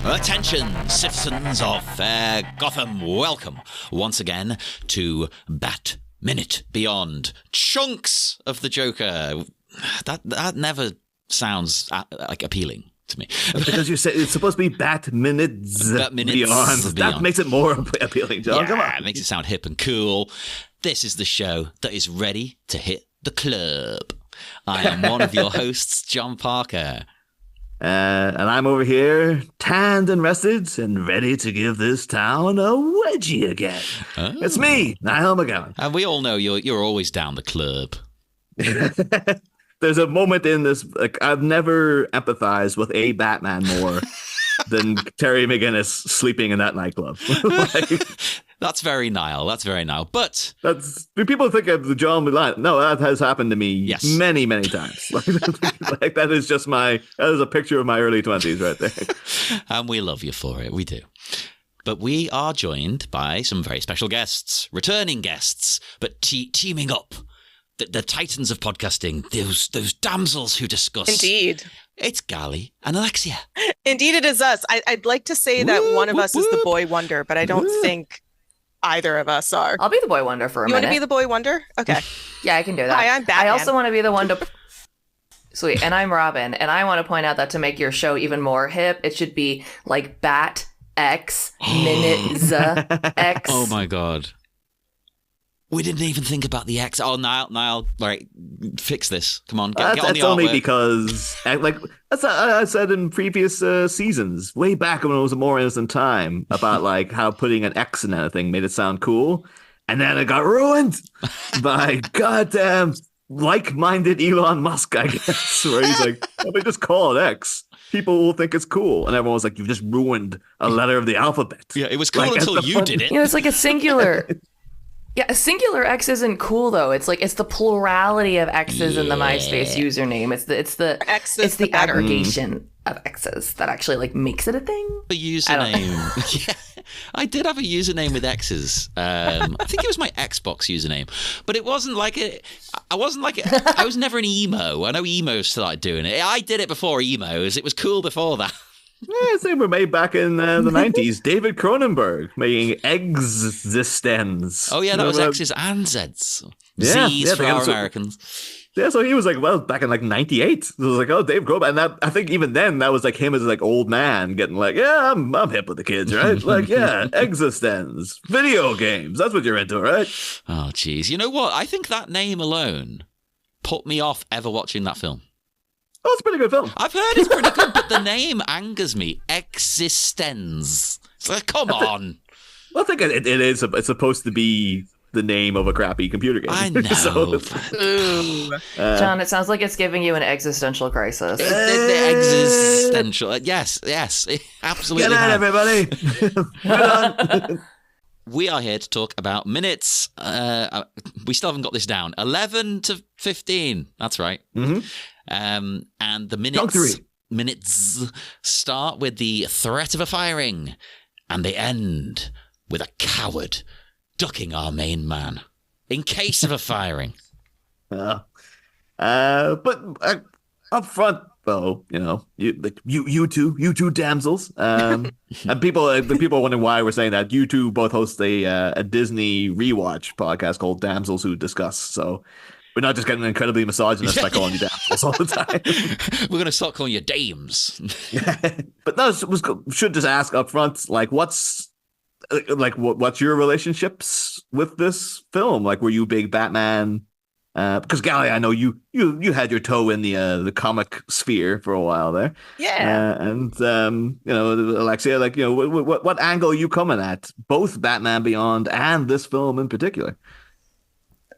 Attention, citizens of fair Gotham, welcome once again to Bat Minute Beyond. Chunkz of the Joker. That never sounds like appealing to me. Because you said it's supposed to be Bat Minutes Beyond. That makes it more appealing, John. Yeah, Come on. It makes it sound hip and cool. This is the show that is ready to hit the club. I am one of your hosts, John Parker. And I'm over here, tanned and rested, and ready to give this town a wedgie again. Oh. It's me, Niall McGowan. And we all know you're always down the club. There's a moment in this, like, I've never empathized with a Batman more than Terry McGinnis sleeping in that nightclub. That's very Niall. That's very Niall. But people think of the John Mulan. No, that has happened to me many, many times. Like that is a picture of my early 20s right there. And we love you for it. We do. But we are joined by some very special guests, returning guests, but teaming up. The titans of podcasting, those damsels who discuss. Indeed. It's Gali and Alexia. Indeed, it is us. I'd like to say that one of us is the boy wonder, but I don't think either of us are. I'll be the boy wonder for a minute. You want to be the boy wonder? Okay. Yeah, I can do that. Hi, I'm Batman. I also want to be the one to... Sweet. And I'm Robin. And I want to point out that to make your show even more hip, it should be like Bat X Minutes X. Oh my God. We didn't even think about the X. Oh, Niall, right, fix this. Come on, get on the artwork. That's only because, like, that's I said in previous seasons, way back when it was a more innocent time, about like how putting an X in anything made it sound cool, and then it got ruined by goddamn like-minded Elon Musk, I guess, where he's like, if we just call it X, people will think it's cool, and everyone was like, you've just ruined a letter of the alphabet. Yeah, it was cool until you did it. You know, it's like a singular. Yeah, a singular X isn't cool though. It's like it's the plurality of X's in the MySpace username. It's the aggregation of X's that actually like makes it a thing. A username. Yeah, I did have a username with X's. I think it was my Xbox username, but it wasn't like it. I was never an emo. I know emos started doing it. I did it before emos. It was cool before that. Yeah, they were made back in the 90s. David Cronenberg making Existence. Oh, yeah, that was X's and Z's. Z's for our Americans. Yeah, so he was like, well, back in like 98. It was like, oh, Dave Grohl. And that, I think even then, that was like him as like old man getting like, yeah, I'm hip with the kids, right? Like, yeah, Existence. Video games. That's what you're into, right? Oh, geez. You know what? I think that name alone put me off ever watching that film. Oh, it's a pretty good film. I've heard it's pretty good, but the name angers me. Existence. It's like, come on. Well, I think it's supposed to be the name of a crappy computer game. I know. John, it sounds like it's giving you an existential crisis. Existential. Yes, absolutely. Get out, everybody. Get on. We are here to talk about minutes. We still haven't got this down. 11 to 15. That's right. Mm-hmm. And the minutes start with the threat of a firing, and they end with a coward ducking our main man in case of a firing. But up front, though, you know, you two damsels, and people are wondering why we're saying that. You two both host a Disney rewatch podcast called Damsels Who Discuss. So we're not just getting incredibly misogynist by calling you damsels all the time. We're going to start calling you dames. But no, should just ask up front, like, what's your relationships with this film? Like, were you big Batman? Because Gali, I know you had your toe in the comic sphere for a while there. Yeah. And you know, Alexia, like, you know, what angle are you coming at? Both Batman Beyond and this film in particular.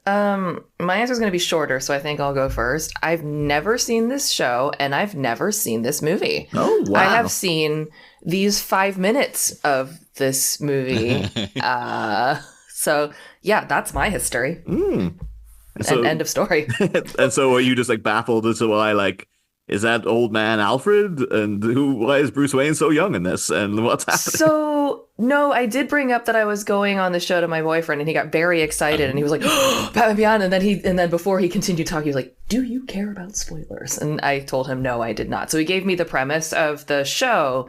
My answer is going to be shorter, so I think I'll go first. I've never seen this show, and I've never seen this movie. Oh, wow. I have seen these 5 minutes of this movie. So, yeah, that's my history. So, end of story. And so are you just like baffled as to why, like, is that old man Alfred? And why is Bruce Wayne so young in this? And what's happening? So, no, I did bring up that I was going on the show to my boyfriend, and he got very excited, and he was like, oh, Batman Beyond. And then before he continued talking, he was like, do you care about spoilers? And I told him, no, I did not. So he gave me the premise of the show,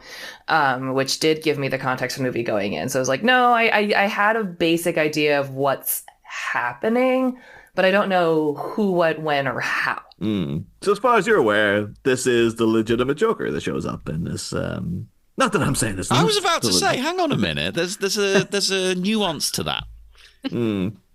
which did give me the context of the movie going in. So I was like, no, I had a basic idea of what's happening, but I don't know who, what, when, or how. So as far as you're aware, this is the legitimate Joker that shows up in this. Not that I'm saying this. I was about to say, hang on a minute. There's a nuance to that.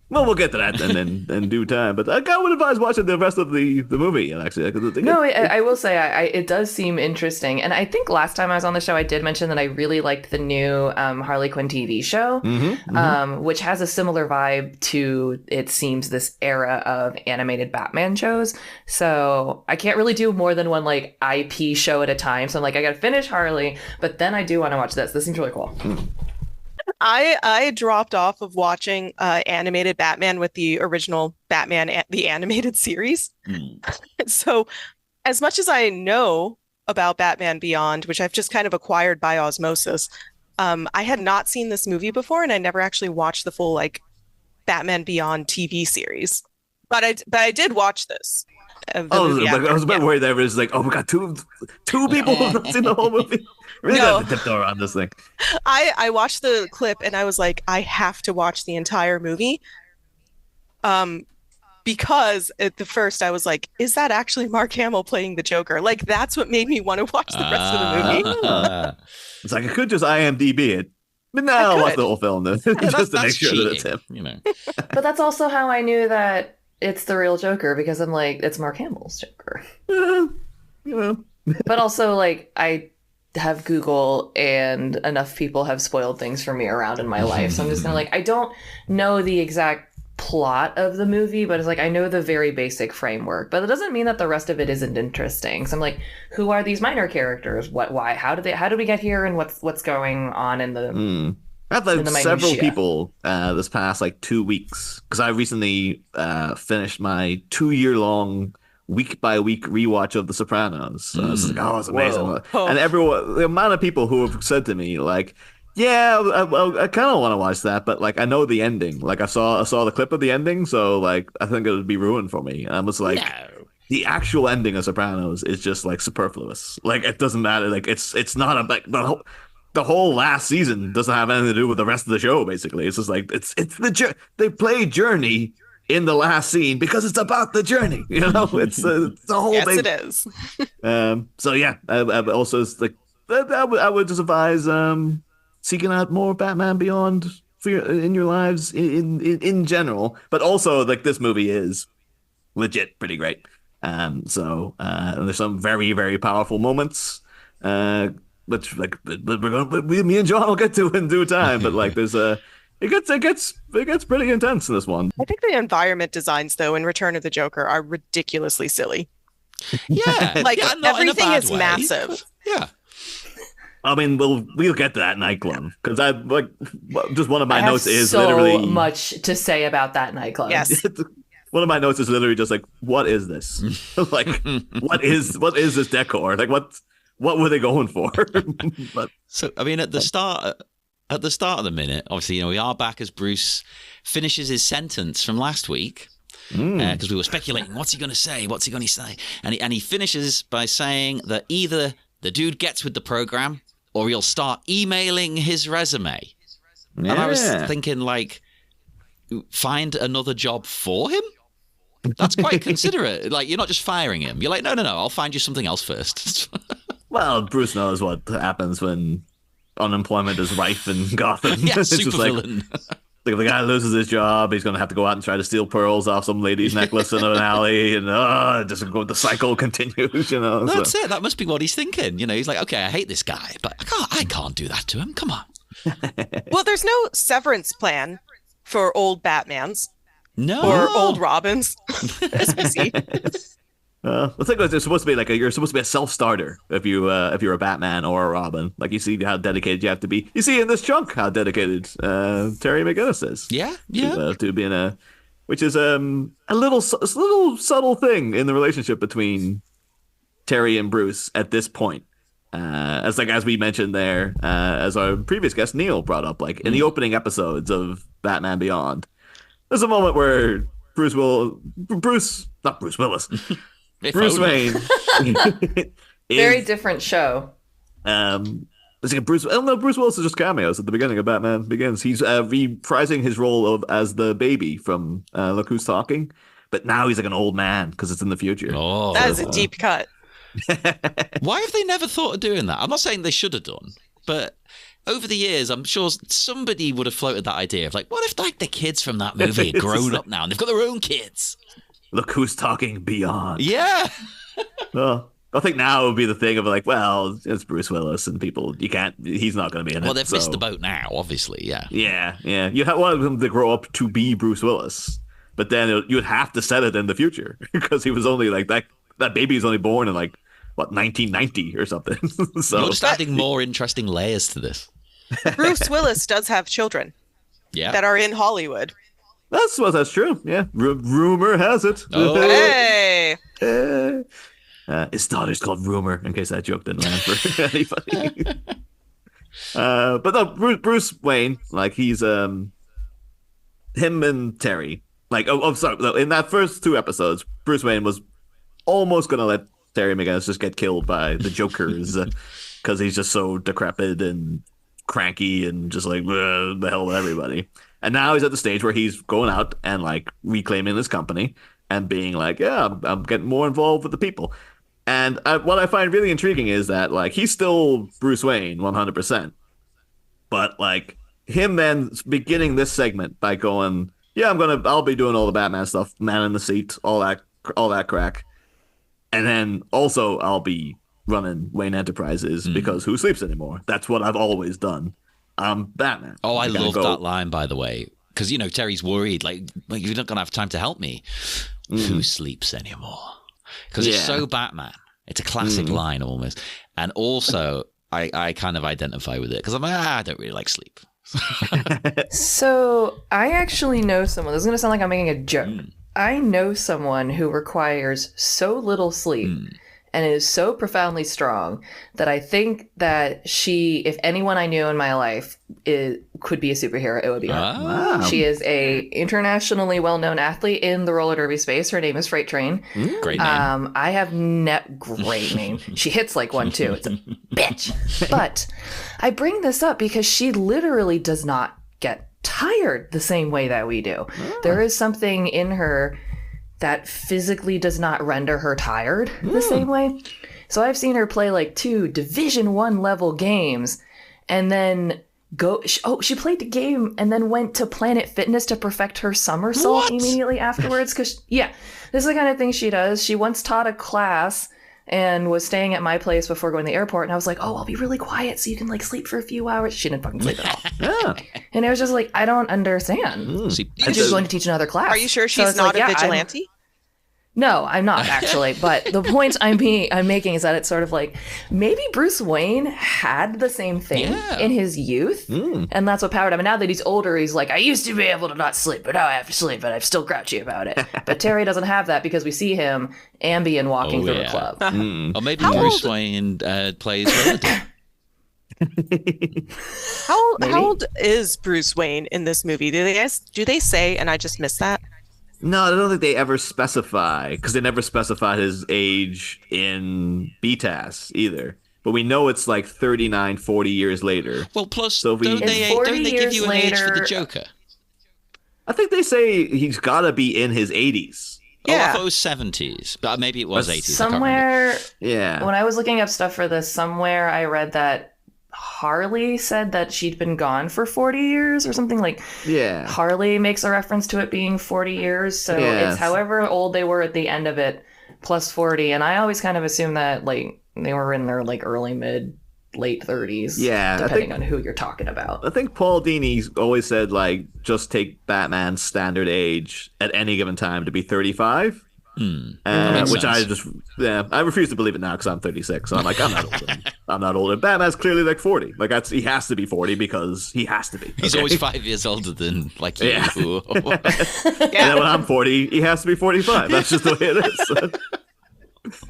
Well, we'll get to that in due time. But I would advise watching the rest of the movie, actually. I will say it does seem interesting. And I think last time I was on the show, I did mention that I really liked the new Harley Quinn TV show, which has a similar vibe to, it seems, this era of animated Batman shows. So I can't really do more than one like IP show at a time. So I'm like, I got to finish Harley, but then I do want to watch this. This seems really cool. I dropped off of watching animated Batman with the original Batman, the animated series. So as much as I know about Batman Beyond, which I've just kind of acquired by osmosis, I had not seen this movie before, and I never actually watched the full like Batman Beyond TV series. But I did watch this. I was a bit worried there was like, oh, we got two people who have not seen the whole movie. Really got to tiptoe around this thing. I watched the clip and I was like, I have to watch the entire movie. Because at the first I was like, is that actually Mark Hamill playing the Joker? Like, that's what made me want to watch the rest of the movie. It's like, I could just IMDb it. But now I'll watch the whole film just to make sure that it's him. You know. But that's also how I knew that it's the real Joker, because I'm like, it's Mark Hamill's Joker. But also, like, I have Google, and enough people have spoiled things for me around in my life. So I'm just kind of like, I don't know the exact plot of the movie, but it's like, I know the very basic framework. But it doesn't mean that the rest of it isn't interesting. So I'm like, who are these minor characters? What, why, how did we get here, and what's going on in the... I've had several people this past like 2 weeks, because I recently finished my 2-year-long week-by-week rewatch of The Sopranos. So it's like, oh, it's amazing. And everyone, the amount of people who have said to me, like, yeah, I kind of want to watch that, but like, I know the ending. Like, I saw the clip of the ending, so like, I think it would be ruined for me. And I was like, no. The actual ending of Sopranos is just like superfluous. Like, it doesn't matter. Like, it's not a like the whole last season doesn't have anything to do with the rest of the show. Basically, it's just like they play Journey in the last scene because it's about the journey. You know, it's the whole yes, thing. It is. So yeah, I also like I would just advise seeking out more Batman Beyond in your lives in general, but also like this movie is legit pretty great. So there's some very, very powerful moments. Which like me and John will get to in due time, but like there's it gets pretty intense in this one. I think the environment designs though in Return of the Joker are ridiculously silly. Yeah, like yeah, everything is way. Massive. Yeah. I mean, we'll get to that nightclub, because I like just one of my notes is so literally much to say about that nightclub. Yes. One of my notes is literally just like, what is this? Like, what is this decor? Like, what were they going for? But, so, I mean, at the start of the minute, obviously, you know, we are back as Bruce finishes his sentence from last week, because we were speculating, what's he going to say? What's he going to say? And he finishes by saying that either the dude gets with the program or he'll start emailing his resume. Yeah. And I was thinking, like, find another job for him? That's quite considerate. Like, you're not just firing him. You're like, no, I'll find you something else first. Well, Bruce knows what happens when unemployment is rife in Gotham. Yeah, it's super just like, villain. Like, the guy loses his job, he's going to have to go out and try to steal pearls off some lady's necklace in an alley, and the cycle continues, you know. That's it. That must be what he's thinking. You know, he's like, okay, I hate this guy, but I can't do that to him. Come on. Well, there's no severance plan for old Batmans. No. Or old Robins. The thing is, it's supposed to be like you're supposed to be a self-starter if you're a Batman or a Robin. Like, you see how dedicated you have to be. You see in this chunk how dedicated Terry McGinnis is. Yeah. To being which is a little subtle thing in the relationship between Terry and Bruce at this point. As we mentioned there, as our previous guest Neil brought up, like in the opening episodes of Batman Beyond, there's a moment where Bruce Wayne. Very different show. Bruce Willis is just cameos at the beginning of Batman Begins. He's reprising his role as the baby from Look Who's Talking, but now he's like an old man because it's in the future. Oh, that is a deep cut. Why have they never thought of doing that? I'm not saying they should have done, but over the years, I'm sure somebody would have floated that idea of like, what if like the kids from that movie are grown up now and they've got their own kids? Look Who's Talking Beyond. Yeah. Well, I think now it would be the thing of like, well, it's Bruce Willis and people, he's not going to be in it. Well, they've missed the boat now, obviously, yeah. Yeah. You want them to grow up to be Bruce Willis, but then you would have to set it in the future because he was only like that baby is only born in like, 1990 or something. So you're just adding more interesting layers to this. Bruce Willis does have children that are in Hollywood. That's true. Yeah. Rumor has it. Oh. Hey! His daughter's called Rumor, in case that joke didn't land for anybody. But no, Bruce Wayne, like he's him and Terry. Like, sorry, in that first 2 episodes, Bruce Wayne was almost gonna let Terry McGinnis just get killed by the Jokerz because he's just so decrepit and cranky and just like the hell with everybody. And now he's at the stage where he's going out and like reclaiming his company and being like, yeah, I'm getting more involved with the people. And what I find really intriguing is that like he's still Bruce Wayne 100%, but like him then beginning this segment by going, yeah, I'll be doing all the Batman stuff, man in the seat, all that crack. And then also I'll be running Wayne Enterprises because who sleeps anymore? That's what I've always done. I'm Batman. Oh, I love that line, by the way, because, you know, Terry's worried, like you're not going to have time to help me. Who sleeps anymore? Because it's so Batman. It's a classic line almost. And also, I kind of identify with it because I'm like, I don't really like sleep. So I actually know someone. This is going to sound like I'm making a joke. I know someone who requires so little sleep and is so profoundly strong that I think that she, if anyone I knew in my life could be a superhero, it would be her. Wow. She is a internationally well-known athlete in the roller derby space. Her name is Freight Train. Great name. I have great name. She hits like one too. It's a bitch. But I bring this up because she literally does not get tired the same way that we do. There is something in her that physically does not render her tired the same way. So I've seen her play like 2 Division 1 level games and then she played the game and then went to Planet Fitness to perfect her somersault immediately afterwards. Because this is the kind of thing she does. She once taught a class and was staying at my place before going to the airport. And I was like, I'll be really quiet so you can like sleep for a few hours. She didn't fucking sleep at all. And it was just like, I don't understand. I'm just going to teach another class. Are you sure she's not a vigilante? No, I'm not actually. But the point I'm making is that it's sort of like maybe Bruce Wayne had the same thing in his youth, and that's what powered him. And now that he's older, he's like, I used to be able to not sleep, but now I have to sleep, and I'm still grouchy about it. But Terry doesn't have that because we see him Ambien walking through the club. Or maybe Bruce Wayne plays relative. How old is Bruce Wayne in this movie? Do they say, and I just missed that? No, I don't think they ever specify, because they never specified his age in BTAS either. But we know it's like 39, 40 years later. Well, plus, so don't they give you an age for the Joker? I think they say he's got to be in his 80s. Yeah. Oh, I thought it was 70s, but maybe it was 80s. Somewhere, when I was looking up stuff for this, somewhere I read that Harley said that she'd been gone for 40 years or something. Like, Harley makes a reference to it being 40 years. So it's however old they were at the end of it plus 40. And I always kind of assume that like they were in their like early, mid, late 30s. Yeah. Depending on who you're talking about. I think Paul Dini's always said like just take Batman's standard age at any given time to be 35. Which sense. I refuse to believe it now because I'm 36. So I'm like, I'm not older. I'm not older. Batman's clearly like 40. Like he has to be 40 because he has to be. He's always 5 years older than like you. Yeah. And then when I'm 40, he has to be 45. That's just the way it is.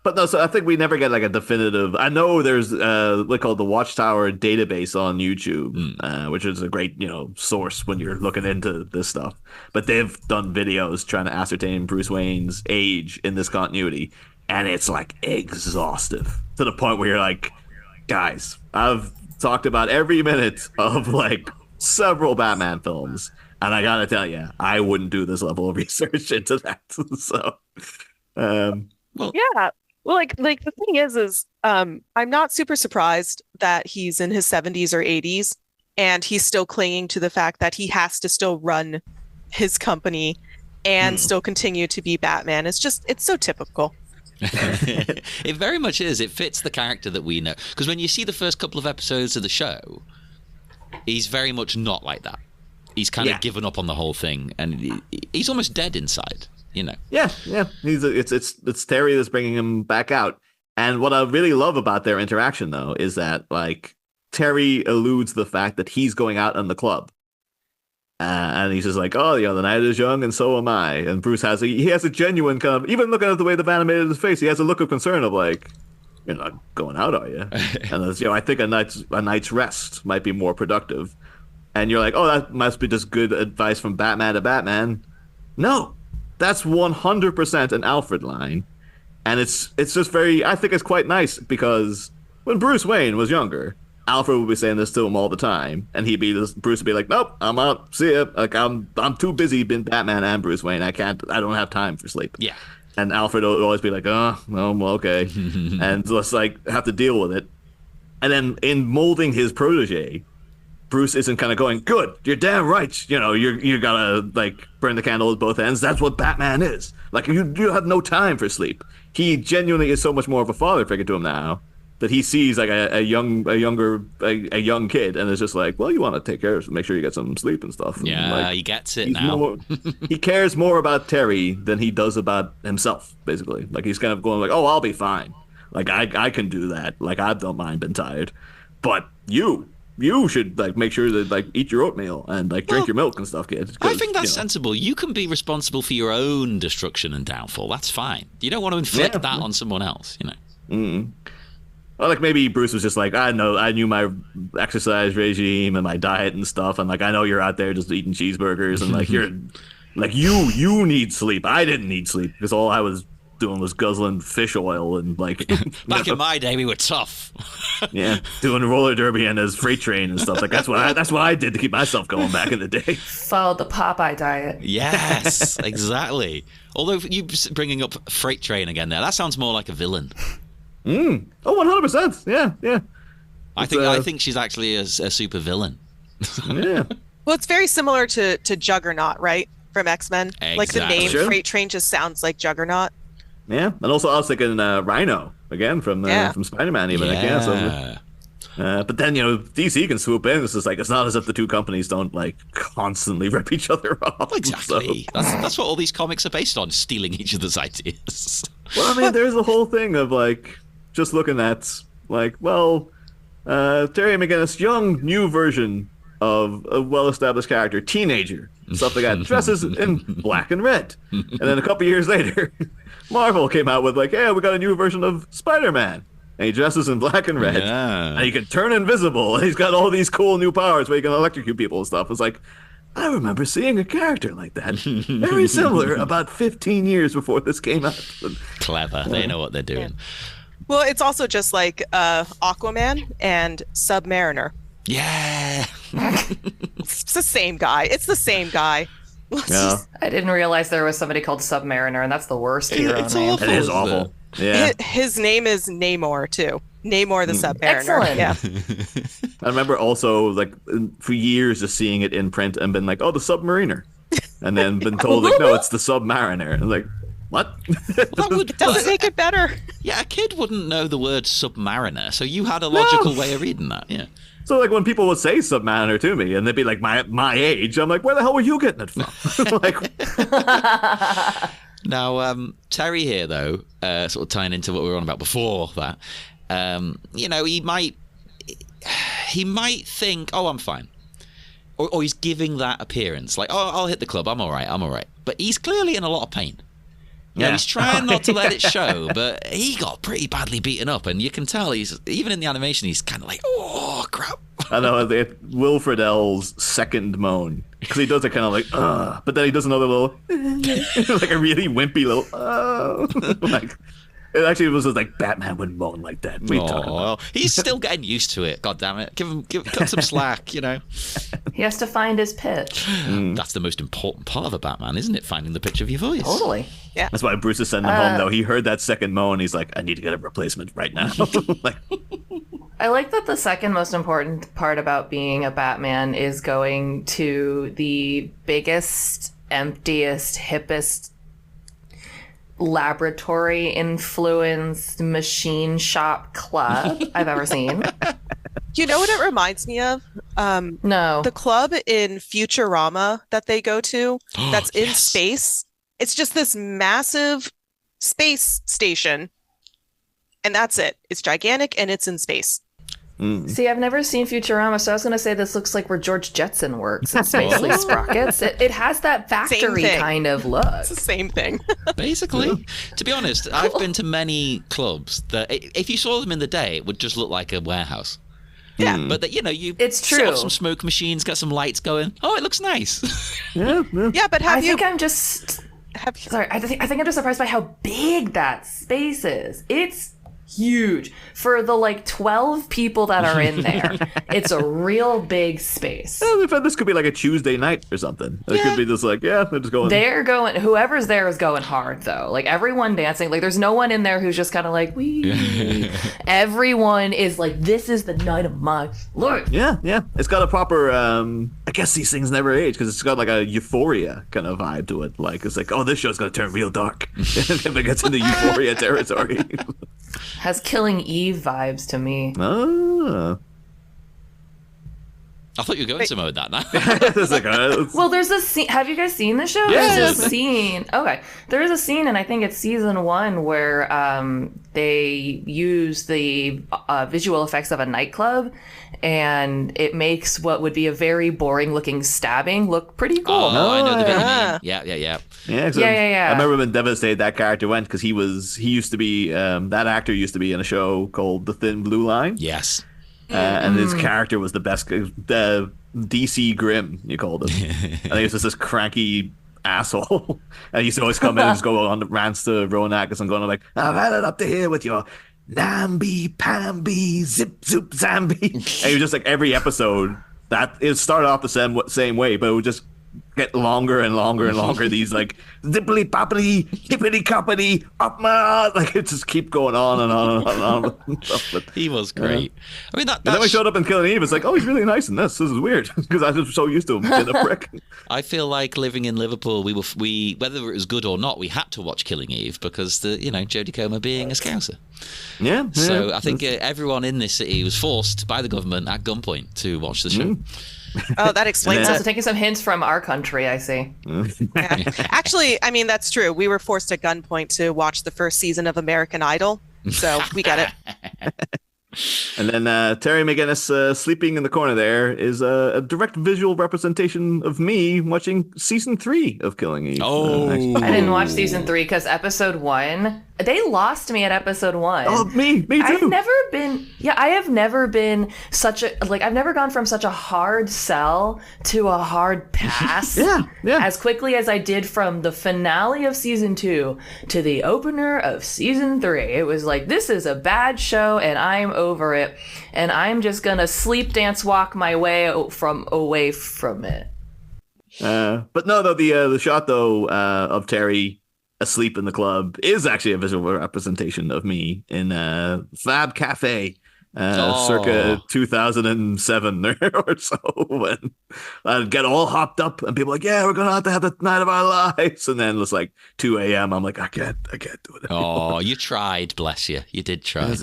But no, so I think we never get like a definitive. I know there's what's called the Watchtower database on YouTube, which is a great source when you're looking into this stuff. But they've done videos trying to ascertain Bruce Wayne's age in this continuity, and it's like exhaustive to the point where you're like, guys, I've talked about every minute of like several Batman films, and I gotta tell you, I wouldn't do this level of research into that. So, well, yeah. Well, like the thing is I'm not super surprised that he's in his 70s or 80s and he's still clinging to the fact that he has to still run his company and still continue to be Batman. It's so typical. It very much is. It fits the character that we know. Because when you see the first couple of episodes of the show, he's very much not like that. He's kind of given up on the whole thing, and he's almost dead inside. Yeah. It's Terry that's bringing him back out. And what I really love about their interaction, though, is that like Terry alludes the fact that he's going out in the club, and he's just like, "Oh, the night is young, and so am I." And Bruce has a genuine kind of, even looking at the way the man made his face, he has a look of concern of like, "You're not going out, are you?" And it's, I think a night's rest might be more productive. And you're like, "Oh, that must be just good advice from Batman to Batman." No. That's 100% an Alfred line. And it's just I think it's quite nice because when Bruce Wayne was younger, Alfred would be saying this to him all the time. And Bruce would be like, "Nope, I'm out. See ya. Like, I'm too busy being Batman and Bruce Wayne. I don't have time for sleep." Yeah. And Alfred would always be like, "Oh, well, okay." And just like have to deal with it. And then in molding his protege, Bruce isn't kind of going, "Good, you're damn right. You gotta like burn the candle at both ends. That's what Batman is. Like you have no time for sleep." He genuinely is so much more of a father figure to him now that he sees like a young kid and is just like, "Well, you want to take care of, make sure you get some sleep and stuff." And yeah, like, he gets it now. He cares more about Terry than he does about himself. Basically, like he's kind of going like, "Oh, I'll be fine. Like I can do that. Like I don't mind being tired, but you should like make sure that like eat your oatmeal and like drink your milk and stuff, kid." I think that's sensible. You can be responsible for your own destruction and downfall. That's fine. You don't want to inflict that on someone else, Well, like maybe Bruce was just like, I knew my exercise regime and my diet and stuff, and like I know you're out there just eating cheeseburgers and like you're like you need sleep. I didn't need sleep because all I was doing was guzzling fish oil and like back in my day we were tough. Doing roller derby and his freight train and stuff. Like that's what I did to keep myself going back in the day. Followed the Popeye diet. Yes, exactly. Although you bringing up freight train again there, that sounds more like a villain. Oh, 100%. Yeah. I think she's actually a super villain. Yeah. Well, it's very similar to Juggernaut, right? From X-Men. Exactly. Like the name Freight Train just sounds like Juggernaut. Yeah, and also I was thinking Rhino again from Spider-Man even. But then DC can swoop in. It's just like it's not as if the two companies don't like constantly rip each other off. Exactly. So. That's what all these comics are based on: stealing each other's ideas. Well, I mean, there's a whole thing of like just looking at like, well, Terry McGinnis, young new version of a well-established character, teenager, stuff like that, dresses in black and red, and then a couple years later. Marvel came out with like, "Yeah, we got a new version of Spider-Man." And he dresses in black and red. Yeah. And he can turn invisible. And he's got all these cool new powers where he can electrocute people and stuff. It's like, I remember seeing a character like that. Very similar about 15 years before this came out. Clever. They know what they're doing. Well, it's also just like Aquaman and Submariner. Yeah. It's the same guy. Yeah. I didn't realize there was somebody called Submariner, and that's the worst hero name. Awful, it is awful. Yeah. His name is Namor too. Namor the Submariner. Excellent. Yeah. I remember also like for years just seeing it in print and been like, "Oh, the Submariner," and then been told like, "No, it's the Submariner." And like, what? It doesn't make it better. Yeah, a kid wouldn't know the word Submariner, so you had a logical way of reading that. Yeah. So like when people would say Submariner to me and they'd be like my age, I'm like, where the hell were you getting it from? Like, now Terry here though, sort of tying into what we were on about before that, he might think, "Oh, I'm fine," or he's giving that appearance like, "Oh, I'll hit the club, I'm all right," but he's clearly in a lot of pain. Yeah, he's trying not to let it show, but he got pretty badly beaten up, and you can tell he's even in the animation. He's kind of like, oh crap. I know Will Friedle's second moan, because he does it kind of like, but then he does another little, like a really wimpy little, like. It actually was just like Batman wouldn't moan like that. What are you talking about? Well, he's still getting used to it. God damn it! Cut some slack, you know. He has to find his pitch. That's the most important part of a Batman, isn't it? Finding the pitch of your voice. Totally. Yeah. That's why Bruce is sending him home, though. He heard that second moan. He's like, I need to get a replacement right now. Like, I like that the second most important part about being a Batman is going to the biggest, emptiest, hippest, laboratory influenced machine shop club I've ever seen. You know what it reminds me of? No. The club in Futurama that they go to that's in space. It's just this massive space station. And that's it. It's gigantic and it's in space. See, I've never seen Futurama, so I was going to say this looks like where George Jetson works at Spacely Sprockets. It has that factory kind of look. It's the same thing. Basically. To be honest, I've been to many clubs that if you saw them in the day, it would just look like a warehouse. Yeah. But, you know, you it's set true. up some smoke machines, get some lights going. Oh, it looks nice. yeah. Yeah, but I think I'm just surprised by how big that space is. It's huge. For the like 12 people that are in there, it's a real big space. Yeah, this could be like a Tuesday night or something. It could be just like, they're just going. They're going, whoever's there is going hard though. Like everyone dancing. Like there's no one in there who's just kind of like, wee. Everyone is like, this is the night of my life. Yeah. It's got a proper, I guess these things never age because it's got like a Euphoria kind of vibe to it. Like, it's like, oh, this show's going to turn real dark if it gets into Euphoria territory. Has Killing Eve vibes to me. Oh. I thought you were going somewhere with that now. It's like, Well, there's a scene. Have you guys seen the show? Yeah. There's a scene. Okay. There is a scene, and I think it's season 1, where they use the visual effects of a nightclub, and it makes what would be a very boring-looking stabbing look pretty cool. Oh, I know the bit you yeah. mean. Yeah. Yeah. I remember when devastated that character went because he used to be that actor used to be in a show called The Thin Blue Line. Yes. And his character was the best, the DC Grim, you called him. And he was just this cranky asshole. And he used to always come in and just go on the rants to Ronak and going like, I've had it up to here with your namby-pamby, zip-zoop zamby. And he was just like every episode, that it started off the same way, but it would just get longer and longer and longer. These like zippity poppity hippity coppity up my, like it just keep going on and on and on and on. But, he was great. I mean that. And then we showed up in Killing Eve. It's like, oh, he's really nice in this. This is weird because I was so used to him being a prick. I feel like living in Liverpool, we whether it was good or not, we had to watch Killing Eve because Jodie Comer being a Scouser. Yeah. So I think everyone in this city was forced by the government at gunpoint to watch the show. Oh, that explains Also it. taking some hints from our country, I see. Yeah. Actually, I mean, that's true. We were forced at gunpoint to watch the first season of American Idol. So we get it. And then Terry McGinnis sleeping in the corner there is a direct visual representation of me watching season 3 of Killing Eve. Oh. I didn't watch season 3 because episode 1, they lost me at episode 1. Oh, me too. I have never been such a, like, I've never gone from such a hard sell to a hard pass Yeah. as quickly as I did from the finale of season 2 to the opener of season 3. It was like, this is a bad show and I'm over it, and I'm just gonna sleep dance walk my way away from it. But no, though the shot though of Terry asleep in the club is actually a visual representation of me in Fab Cafe, circa 2007 or so, when I'd get all hopped up and people like, yeah, we're gonna have the night of our lives, and then it's like 2 a.m. I'm like, I can't do it anymore. Oh, you tried, bless you. You did try.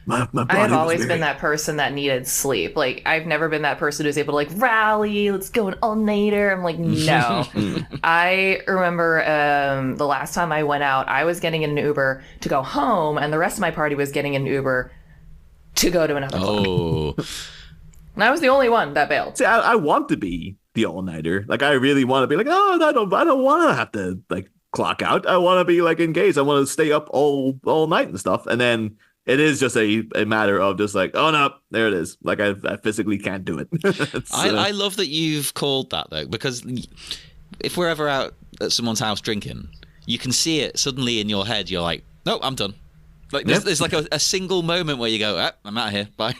My body I have was always weary. been that person that needed sleep. Like, I've never been that person who's able to, like, rally, let's go an all-nighter. I'm like, no. I remember the last time I went out, I was getting an Uber to go home, and the rest of my party was getting an Uber to go to another club. Oh. And I was the only one that bailed. See, I want to be the all-nighter. Like, I really want to be like, oh, I don't want to have to, like, clock out. I want to be like engaged. I want to stay up all night and stuff. And then it is just a matter of just like, oh no, there it is. Like I physically can't do it. I love that you've called that though, because if we're ever out at someone's house drinking, you can see it suddenly in your head. You're like, no, I'm done. Like there's like a single moment where you go, I'm out of here. Bye.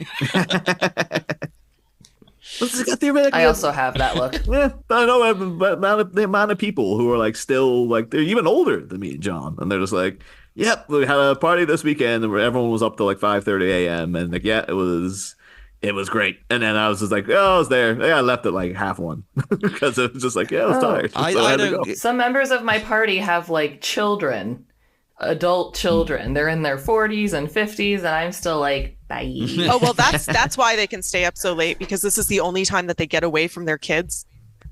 I also have that look. Yeah, I know the amount of people who are like still like they're even older than me and John, and they're just like, yep, we had a party this weekend where everyone was up till like 5:30 a.m. and like, yeah, it was great. And then I was just like, oh, I was there. Yeah, I left at like 1:30 because it was just like, yeah, I was tired. I don't. Some members of my party have like children. Adult children. They're in their 40s and 50s, and I'm still like, bye. Oh, well, that's why they can stay up so late, because this is the only time that they get away from their kids.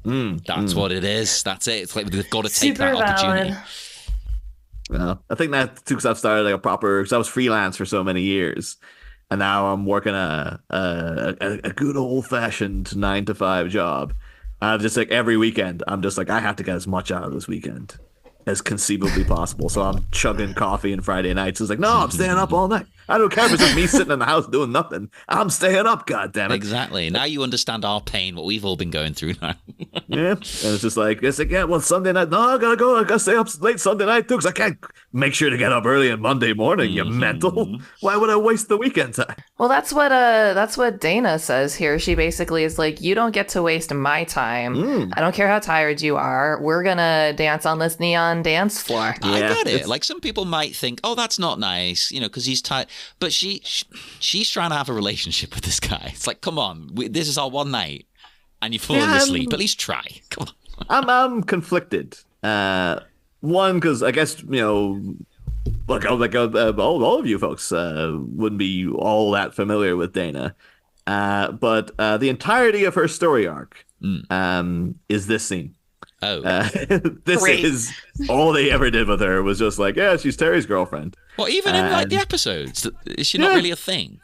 That's what it is. That's it. It's like they've got to take Super that opportunity. Well, I think that too, because I've started like because I was freelance for so many years, and now I'm working a good old fashioned 9-to-5 job. I'm just like every weekend, I'm just like, I have to get as much out of this weekend as conceivably possible. So I'm chugging coffee on Friday nights. It's like, no, I'm staying up all night. I don't care if it's just me sitting in the house doing nothing. I'm staying up, goddammit. Exactly. Now you understand our pain, what we've all been going through now. Yeah. And it's just like, yeah, well, Sunday night, no, I gotta go. I gotta stay up late Sunday night too, because I can't make sure to get up early on Monday morning, you mental. Why would I waste the weekend time? Well, that's what Dana says here. She basically is like, you don't get to waste my time. I don't care how tired you are. We're gonna dance on this neon dance floor. Yeah, I get it. Like some people might think, oh, that's not nice, because he's tired. But she's trying to have a relationship with this guy. It's like, come on, this is our one night, and you're falling asleep. At least try. Come on. I'm conflicted. One, because I guess like all of you folks wouldn't be all that familiar with Dana, but the entirety of her story arc is this scene. Oh, this Great. is all they ever did with her was just like, yeah, she's Terry's girlfriend. well, even in like the episodes, is she not really a thing?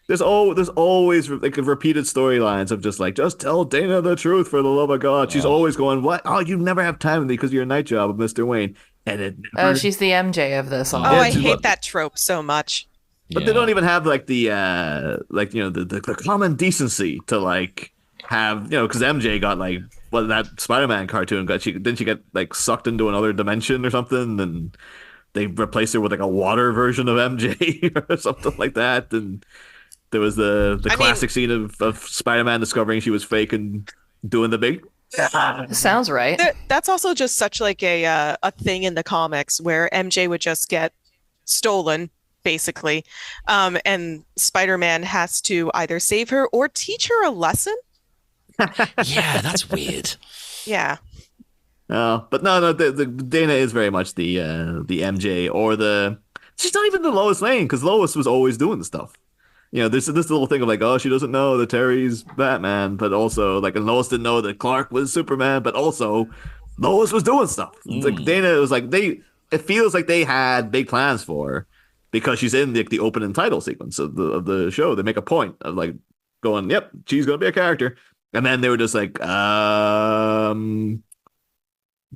There's always like repeated storylines of just tell Dana the truth for the love of God. She's always going, what? Oh, you never have time with me because of your night job with Mr. Wayne. And it never... Oh, she's the MJ of this. Oh, I hate that trope so much. But they don't even have like the the common decency to like have because MJ got like that Spider-Man cartoon she get like sucked into another dimension or something, and they replaced her with like a water version of MJ or something like that. And there was the classic scene of Spider-Man discovering she was fake and doing the big. Sounds right. That's also just such like a thing in the comics where MJ would just get stolen, basically, and Spider-Man has to either save her or teach her a lesson. Yeah, that's weird. Yeah. But no, the Dana is very much the MJ or she's not even the Lois Lane, because Lois was always doing stuff. This little thing of like, oh, she doesn't know that Terry's Batman, but also like, and Lois didn't know that Clark was Superman, but also Lois was doing stuff. It's like Dana was like it feels like they had big plans for her because she's in the opening title sequence of the show. They make a point of like going, yep, she's gonna be a character. And then they were just like,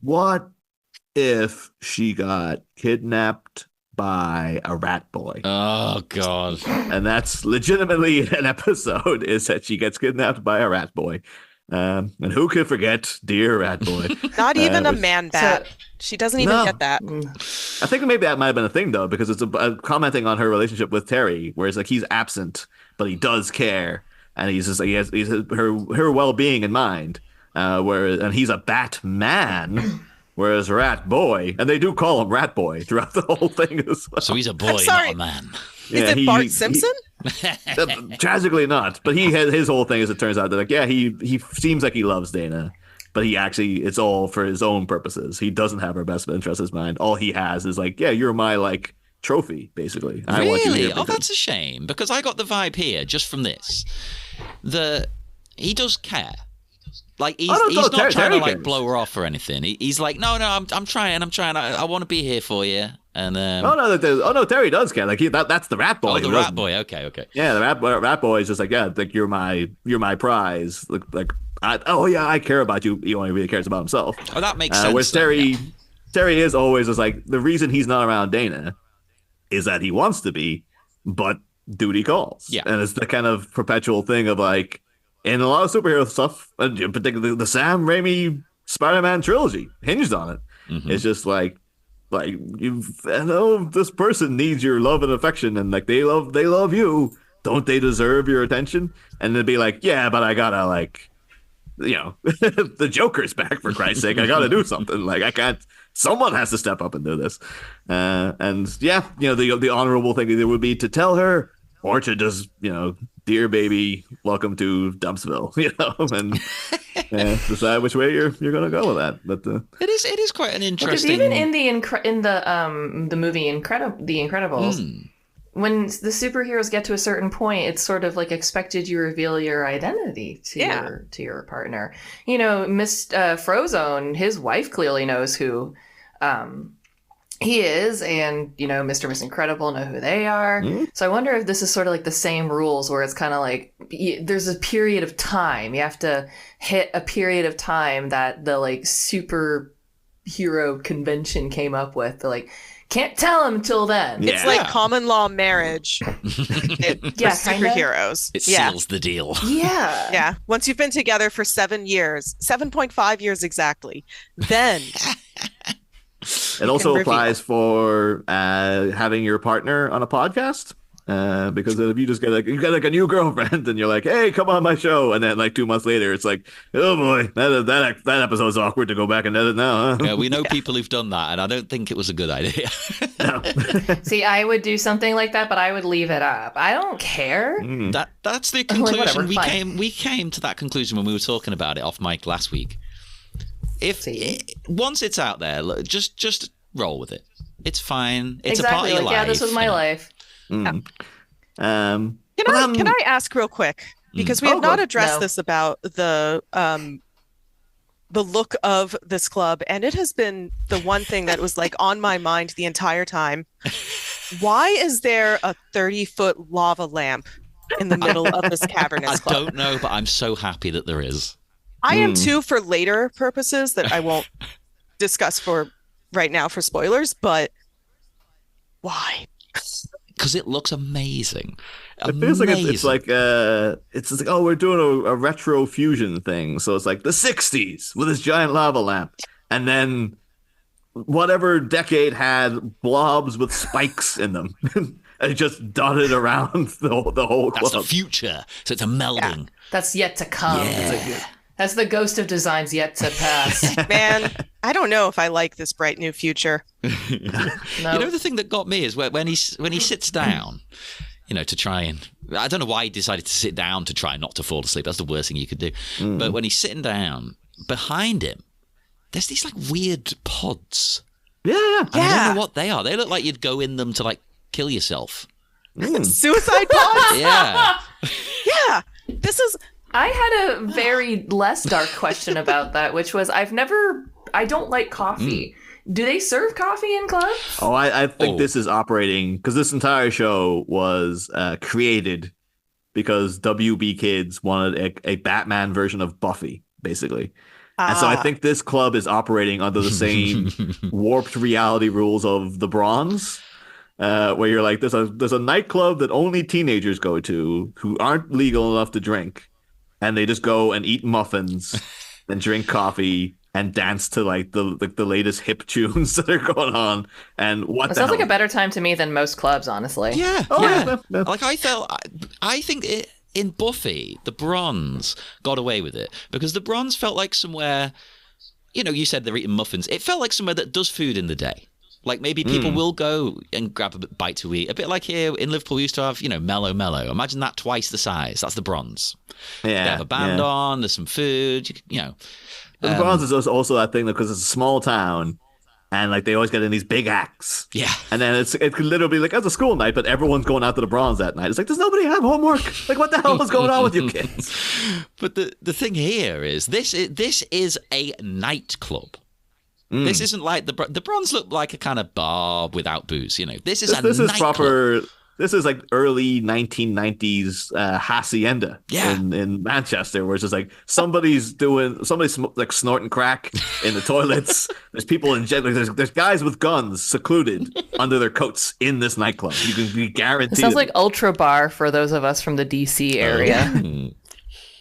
what if she got kidnapped by a rat boy? Oh, God. And that's legitimately an episode, is that she gets kidnapped by a rat boy. And who could forget Dear Rat Boy? Not even a man bat. She doesn't even get that. I think maybe that might have been a thing, though, because it's commenting on her relationship with Terry, whereas like he's absent, but he does care. And he's just like, he's her well-being in mind. And he's a Batman, whereas Rat Boy, and they do call him Rat Boy throughout the whole thing as well. So he's a boy, not a man. Is it Bart Simpson? Tragically not. But he has his whole thing, as it turns out, that like, yeah, he seems like he loves Dana, but he actually, it's all for his own purposes. He doesn't have her best interest in mind. All he has is like, yeah, you're my like trophy, basically. I want you here. Oh, that's a shame, because I got the vibe here just from this that he does care. Like he's not trying to like blow her off or anything. He's like, no, I'm trying. I want to be here for you. And Terry does care. Like that's the Rat Boy. Oh, the Rat Boy. Okay. Yeah, the Rat Boy is just like, yeah, like you're my prize. I care about you. He only really cares about himself. Oh, that makes sense. Whereas Terry, Terry is always just like, the reason he's not around Dana is that he wants to be, but duty calls. Yeah. And it's the kind of perpetual thing of like, in a lot of superhero stuff, and particularly the Sam Raimi Spider-Man trilogy hinged on it. Mm-hmm. It's just like I know this person needs your love and affection, and like they love you. Don't they deserve your attention? And they'd be like, yeah, but I gotta like, you know, the Joker's back, for Christ's sake. I gotta do something. Like I can't. Someone has to step up and do this. And yeah, you know, the honorable thing either would be to tell her, or to just, you know, dear baby, welcome to Dumpsville, you know, and decide which way you're gonna go with that. But it is quite an interesting. Because even in the movie The Incredibles, when the superheroes get to a certain point, it's sort of like expected you reveal your identity to your partner. You know, Miss Frozone, his wife clearly knows who he is, and you know, Mr. Miss Incredible know who they are. So I wonder if this is sort of like the same rules, where it's kind of like there's a period of time. You have to hit a period of time that the like superhero convention came up with. They're like, can't tell him till then. It's like common law marriage for superheroes. It seals the deal. Yeah. Yeah. Once you've been together for 7 years, 7.5 years exactly, then it also applies for having your partner on a podcast. Because if you just get like, you got like a new girlfriend and you're like, hey, come on my show, and then like 2 months later it's like, oh boy, that episode's awkward to go back and edit now, huh? Yeah, we know people who've done that, and I don't think it was a good idea. No. See, I would do something like that, but I would leave it up. I don't care. That's the conclusion. Whatever, we came to that conclusion when we were talking about it off mic last week. Once it's out there, look, just roll with it. It's fine. It's a part of your life. Yeah, this was my life. Can I ask real quick, because we have not addressed this about the look of this club, and it has been the one thing that was like on my mind the entire time. Why is there a 30-foot lava lamp in the middle of this cavernous club? I don't know, but I'm so happy that there is. I am too, for later purposes that I won't discuss for right now for spoilers, but why? Because it looks amazing. It feels like it's like oh, we're doing a retro fusion thing. So it's like the 60s with this giant lava lamp, and then whatever decade had blobs with spikes in them, and just dotted around the whole club. That's the future. So it's a melding. Yeah. That's yet to come. Yeah. That's the ghost of designs yet to pass. Man, I don't know if I like this bright new future. No. You know, the thing that got me is when he sits down, you know, to try and, I don't know why he decided to sit down to try not to fall asleep. That's the worst thing you could do. But when he's sitting down, behind him, there's these like weird pods. Yeah. And I don't know what they are. They look like you'd go in them to like kill yourself. Suicide pods? Yeah. Yeah. This is... I had a very less dark question about that, which was I don't like coffee. Do they serve coffee in clubs? Oh, I think this is operating, because this entire show was created because WB kids wanted a Batman version of Buffy, basically. And so I think this club is operating under the same warped reality rules of the Bronze, where you're like, there's a nightclub that only teenagers go to who aren't legal enough to drink. And they just go and eat muffins and drink coffee and dance to like the latest hip tunes that are going on. And what it sounds like a better time to me than most clubs, honestly. Yeah. Yeah. Like I think in Buffy, the Bronze got away with it because the Bronze felt like somewhere, you know, you said they're eating muffins. It felt like somewhere that does food in the day. Like maybe people will go and grab a bite to eat. A bit like here in Liverpool, we used to have, you know, Mellow. Imagine that twice the size. That's the Bronze. Yeah. They have a band on, there's some food, you know. The Bronze is also that thing because it's a small town and like they always get in these big acts. Yeah. And then it could literally be like, it's a school night, but everyone's going out to the Bronze that night. It's like, does nobody have homework? Like, what the hell is going on with you kids? But the thing here is this is a nightclub. This isn't like the Bronze look like a kind of bar without booze, you know. This is proper This is like early 1990s hacienda Yeah. in Manchester, where it's just like somebody's like snorting crack in the toilets. There's people in jail. There's guys with guns secluded under their coats in this nightclub. You can be guaranteed. It sounds like Ultra Bar for those of us from the DC area.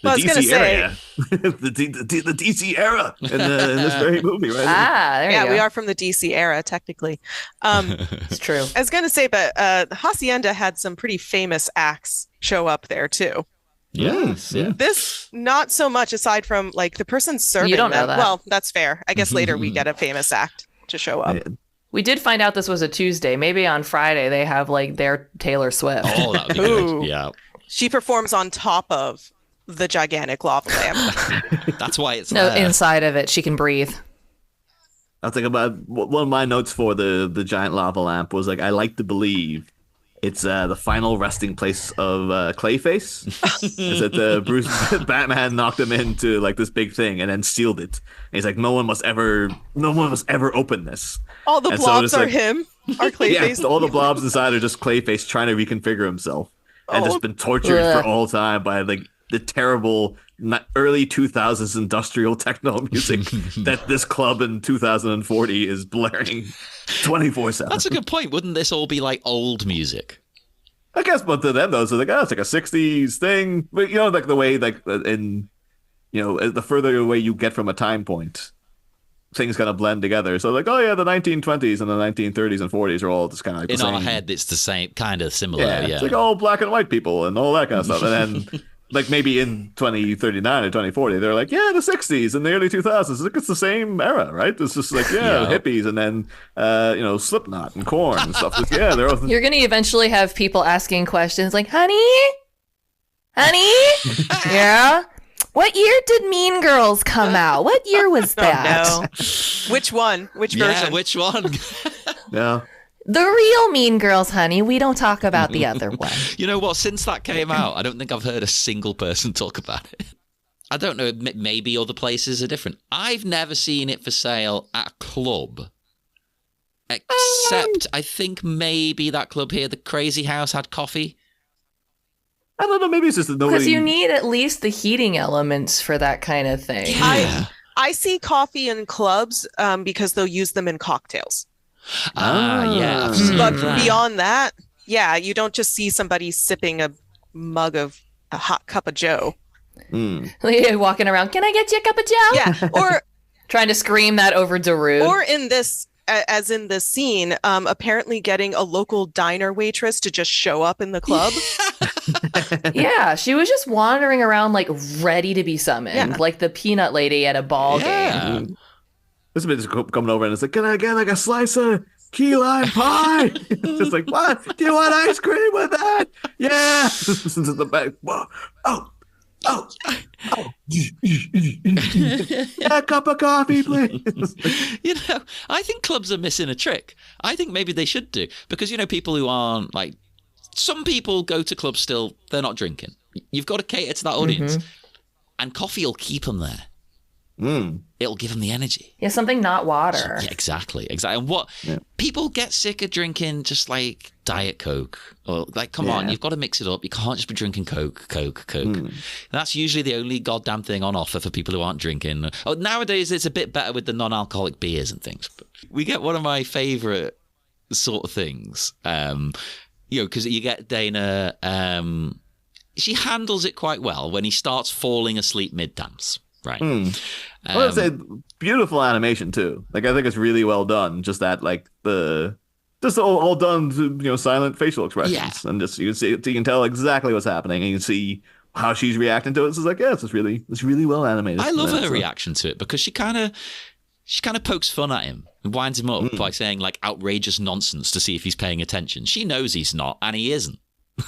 The I was gonna DC say- area, the DC era in this very movie, right? There you Yeah, go. we are from the DC era, technically. It's true. I was going to say, but Hacienda had some pretty famous acts show up there, too. Yes. Yeah. This, not so much, aside from like the person serving You don't know them. that. Well, that's fair. I guess later we get a famous act to show up. We did find out this was a Tuesday. Maybe on Friday they have like their Taylor Swift. Oh, that would be Ooh. good. Yeah. She performs on top of the gigantic lava lamp. That's why it's No, there. inside of it she can breathe. I was thinking about one of my notes for the giant lava lamp was like, I like to believe it's the final resting place of Clayface. Is that Bruce Batman knocked him into like this big thing and then sealed it. And he's like, no one must ever open this. All the And so blobs it's are like- him. Are Clayface. Yeah, all the blobs inside are just Clayface trying to reconfigure himself and just been tortured Ugh. for all time by like the terrible early 2000s industrial techno music that this club in 2040 is blaring 24/7. That's a good point. Wouldn't this all be like old music? I guess, but to them though, so like, it's like a 60s thing. But you know, like the way, like in, you know, the further away you get from a time point, things kind of blend together. So like, oh yeah, the 1920s and the 1930s and 40s are all just kind of like In the our same. head, it's the same, kind of similar. Yeah, Yeah. it's like all black and white people and all that kind of stuff. And then like maybe in 2039 or 2040, they're like, yeah, the 60s and the early 2000s. It's the same era, right? It's just like, yeah, Yeah. hippies and then, you know, Slipknot and Korn and stuff. Like, yeah, they're all... You're gonna eventually have people asking questions like, honey? Yeah? What year did Mean Girls come out? What year was that? Oh, no. Which one? Which Yeah, version? which one? Yeah. The real Mean Girls, honey. We don't talk about the other one. You know what? Since that came out, I don't think I've heard a single person talk about it. I don't know. Maybe other places are different. I've never seen it for sale at a club. Except, I think maybe that club here, the Crazy House, had coffee. I don't know. Maybe it's just that nobody... Because you need at least the heating elements for that kind of thing. Yeah. I see coffee in clubs because they'll use them in cocktails. Yeah. I've seen But that. beyond that, yeah, you don't just see somebody sipping a mug of a hot cup of Joe. Walking around, can I get you a cup of Joe? Yeah, or Trying to scream that over Darude. or in this, as in this scene, apparently getting a local diner waitress to just show up in the club. Yeah, she was just wandering around like ready to be summoned, Yeah. like the peanut lady at a ball game. Yeah. This bitch is coming over and it's like, can I get like a slice of key lime pie? It's just like, what? Do you want ice cream with that? Yeah. This is the back. Whoa. Oh. Yeah, a cup of coffee, please. You know, I think clubs are missing a trick. I think maybe they should do. Because, you know, people who aren't like, some people go to clubs still, they're not drinking. You've got to cater to that audience. And coffee will keep them there. It'll give them the energy. Yeah, something not water. Yeah, exactly. And what people get sick of drinking just like Diet Coke or like, come on, you've got to mix it up. You can't just be drinking Coke. That's usually the only goddamn thing on offer for people who aren't drinking. Oh, nowadays it's a bit better with the non-alcoholic beers and things. But we get one of my favorite sort of things, you know, because you get Dana, she handles it quite well when he starts falling asleep mid-dance. Right. I would say beautiful animation too. Like I think it's really well done. Just that, like just all done to, you know, silent facial expressions, and just you can tell exactly what's happening, and you can see how she's reacting to it. So it's like, yeah, it's really well animated. I love her reaction to it because she kind of pokes fun at him and winds him up by saying like outrageous nonsense to see if he's paying attention. She knows he's not, and he isn't.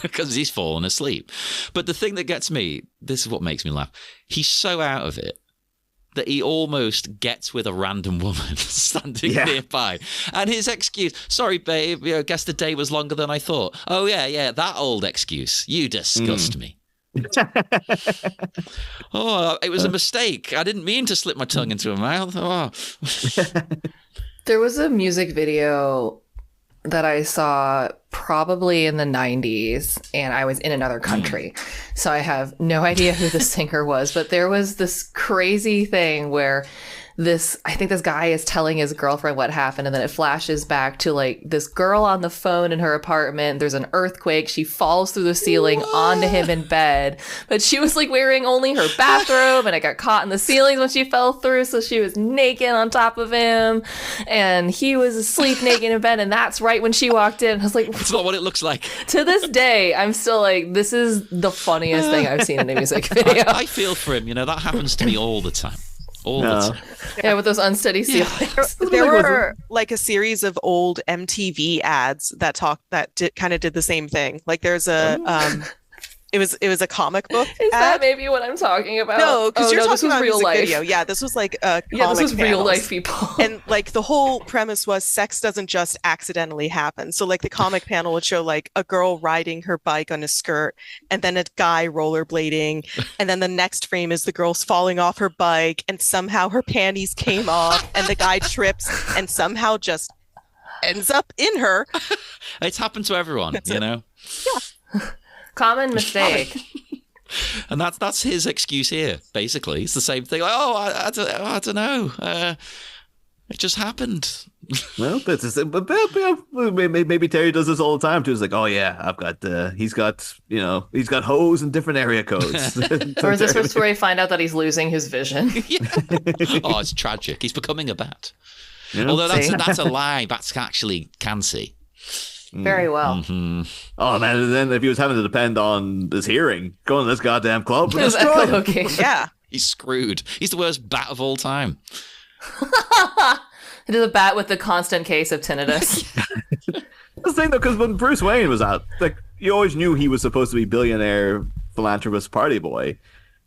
Because he's fallen asleep. But the thing that gets me, this is what makes me laugh. He's so out of it that he almost gets with a random woman standing nearby. And his excuse, sorry, babe, you know, guess the day was longer than I thought. Oh, yeah, that old excuse. You disgust me. Oh, it was a mistake. I didn't mean to slip my tongue into her mouth. Oh. There was a music video that I saw probably in the 90s, and I was in another country. So I have no idea who the singer was, but there was this crazy thing where I think this guy is telling his girlfriend what happened, and then it flashes back to like this girl on the phone in her apartment. There's an earthquake. She falls through the ceiling onto him in bed, but she was like wearing only her bathrobe, and it got caught in the ceilings when she fell through, so she was naked on top of him, and he was asleep naked in bed, and that's right when she walked in. I was like, it's not what it looks like. To this day, I'm still like, this is the funniest thing I've seen in a music video. I feel for him. That happens to me all the time. All the time. Yeah, with those unsteady ceilings. There were like a series of old MTV ads that kind of did the same thing. Like there's a it was a comic book. Is that maybe what I'm talking about? No, because you're talking about real life. video. Yeah, this was like a comic this was panels. real life people. And like the whole premise was sex doesn't just accidentally happen. So like the comic panel would show like a girl riding her bike on a skirt, and then a guy rollerblading, and then the next frame is the girl's falling off her bike, and somehow her panties came off, and the guy trips and somehow just ends up in her. It's happened to everyone, Yeah. Common mistake. And that's his excuse here, basically. It's the same thing. Like, I don't know. It just happened. Well, maybe Terry does this all the time too. He's like, oh yeah, I've got he's got hoes in different area codes. Or is this where we find out that he's losing his vision? Oh, it's tragic. He's becoming a bat. Yeah. Although that's a lie. Bats actually can see. Very well. Mm-hmm. Oh man, and then if he was having to depend on his hearing, going to this goddamn club, His echolocation. Yeah. He's screwed. He's the worst bat of all time. It is a bat with the constant case of tinnitus. That's the thing though, because when Bruce Wayne was out, like you always knew he was supposed to be billionaire, philanthropist, party boy,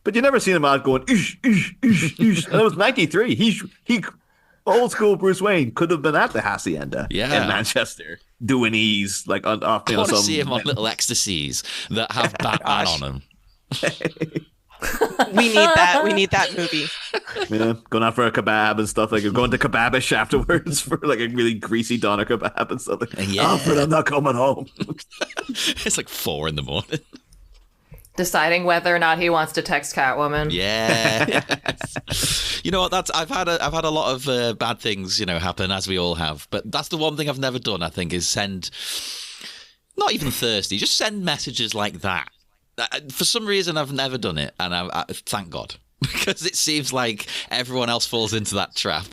but you never seen him out going ish, ish, ish, ish. And it was '93. He old school Bruce Wayne could have been at the Hacienda in Manchester doing ease like off. I want to see him on little ecstasies that have Batman on them. We need that. We need that movie. Yeah, going out for a kebab and stuff, like going to Kebabish afterwards for like a really greasy doner kebab and stuff. Like, Alfred, I'm not coming home. It's like 4 a.m. Deciding whether or not he wants to text Catwoman. Yeah. You know what? I've had a lot of bad things, happen, as we all have. But that's the one thing I've never done, I think, is send, not even thirsty, just send messages like that. For some reason, I've never done it, and I thank God, because it seems like everyone else falls into that trap.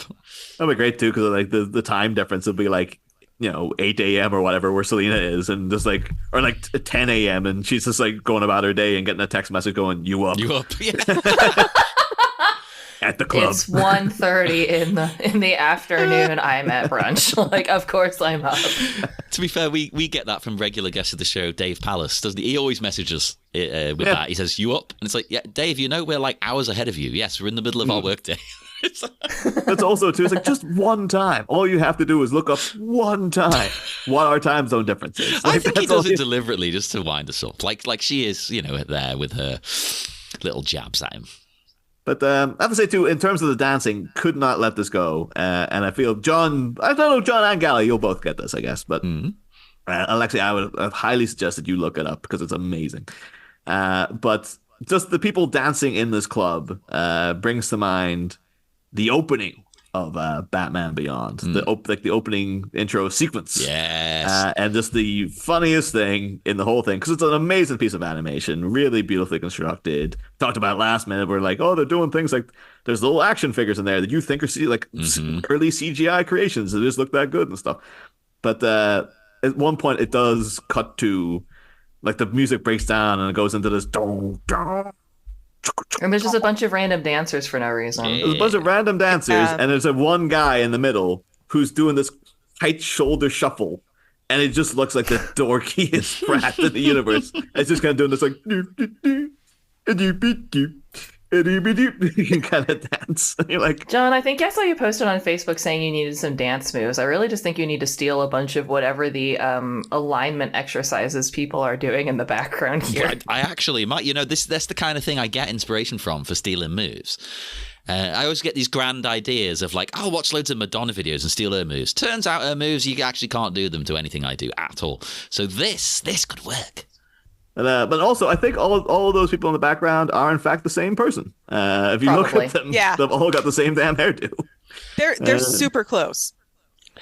That'd be great too, because like the time difference would be like 8 a.m. or whatever where Selena is, and just like, or like 10 a.m. and she's just like going about her day and getting a text message going, you up Yeah. at the club. It's 1:30 in the afternoon. I'm at brunch. Like, of course I'm up. To be fair, we get that from regular guest of the show, Dave Pallas, doesn't he? He always messages with that. He says, you up? And it's like, yeah, Dave, we're like hours ahead of you. Yes, we're in the middle of our workday. That's also too, it's like just one time. All you have to do is look up one time what our time zone difference is. Like, I think he does it deliberately just to wind us up. Like she is, there with her little jabs at him. But I have to say too, in terms of the dancing, could not let this go. And I feel John and Gally, you'll both get this, I guess. But Alexia, I would highly suggest that you look it up because it's amazing. But just the people dancing in this club brings to mind the opening of Batman Beyond, the opening intro sequence. Yes. And just the funniest thing in the whole thing, because it's an amazing piece of animation, really beautifully constructed. Talked about last minute, we're like, oh, they're doing things like there's little action figures in there that you think are early CGI creations that just look that good and stuff. But at one point, it does cut to like the music breaks down and it goes into this dong dong. And there's just a bunch of random dancers for no reason. There's a bunch of random dancers, and there's one guy in the middle who's doing this tight shoulder shuffle, and it just looks like the dorkiest brat in the universe. It's just kind of doing this like kind of dance. And you're like, John, I think I saw you posted on Facebook saying you needed some dance moves. I really just think you need to steal a bunch of whatever the alignment exercises people are doing in the background here. I actually might. That's the kind of thing I get inspiration from for stealing moves. I always get these grand ideas of like, I'll watch loads of Madonna videos and steal her moves. Turns out her moves, you actually can't do them to anything I do at all. So this could work. But also, I think all of those people in the background are in fact the same person. If you look at them, they've all got the same damn hairdo. They're super close.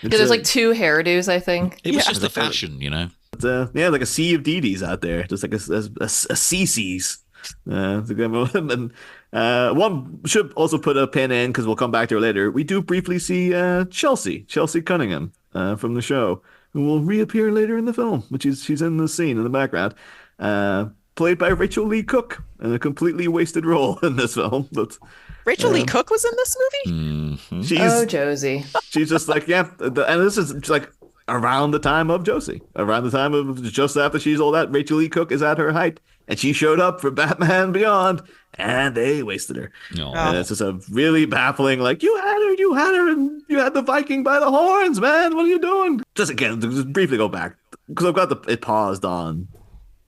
Yeah, there's like 2 hairdos, I think. It was just the fashion, you know. Like a sea of Dee out there, just like a CC's. And one should also put a pin in because we'll come back to her later. We do briefly see Chelsea Cunningham from the show, who will reappear later in the film, which is she's in the scene in the background, played by Rachel Lee Cook in a completely wasted role in this film. But Rachel Lee Cook was in this movie. Mm-hmm. Josie. She's just like and this is like around the time of Josie, around the time of just after she's all that. Rachel Lee Cook is at her height. And she showed up for Batman Beyond, and they wasted her. Oh. And it's just a really baffling, like, you had her, and you had the Viking by the horns, man. What are you doing? Just briefly go back, because I've got it paused on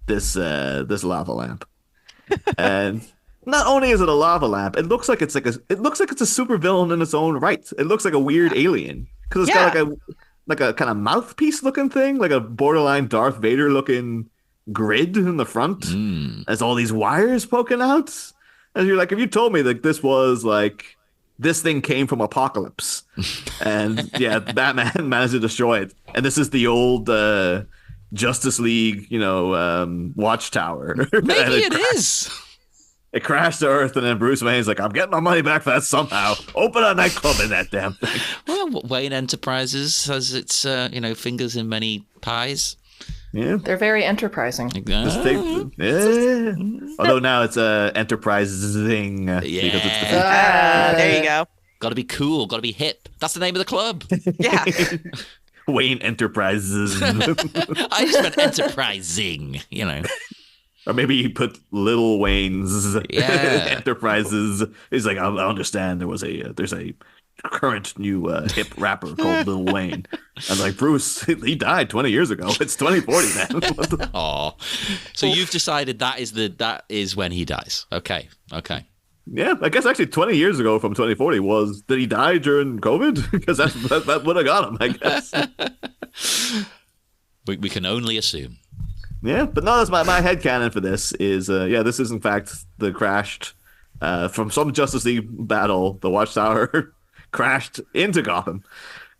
this lava lamp. And not only is it a lava lamp, it looks like it's a supervillain in its own right. It looks like a weird alien, because it's got like a kind of mouthpiece looking thing, like a borderline Darth Vader looking grid in the front. There's all these wires poking out, and you're like, if you told me that this was like this thing came from Apocalypse, and Batman managed to destroy it, and this is the old Justice League, watchtower. Maybe it is. It crashed to Earth, and then Bruce Wayne's like, I'm getting my money back for that somehow. Open a nightclub in that damn thing. Well, Wayne Enterprises has its fingers in many pies. Yeah, they're very enterprising. Although now it's enterprising. Yeah, because it's there you go. Got to be cool. Got to be hip. That's the name of the club. Yeah. Wayne Enterprises. I just meant enterprising. Or maybe you put Little Wayne's Enterprises. He's like, I understand there's a current new hip rapper called Lil Wayne. I'm like, Bruce, he died 20 years ago. It's 2040, man. Oh, so you've decided that is when he dies. Okay. Yeah, I guess actually 20 years ago from 2040 did he die during COVID? Because that would have got him, I guess. We can only assume. Yeah, but no, that's my headcanon for this is, this is in fact the crashed, from some Justice League battle, the Watchtower crashed into Gotham,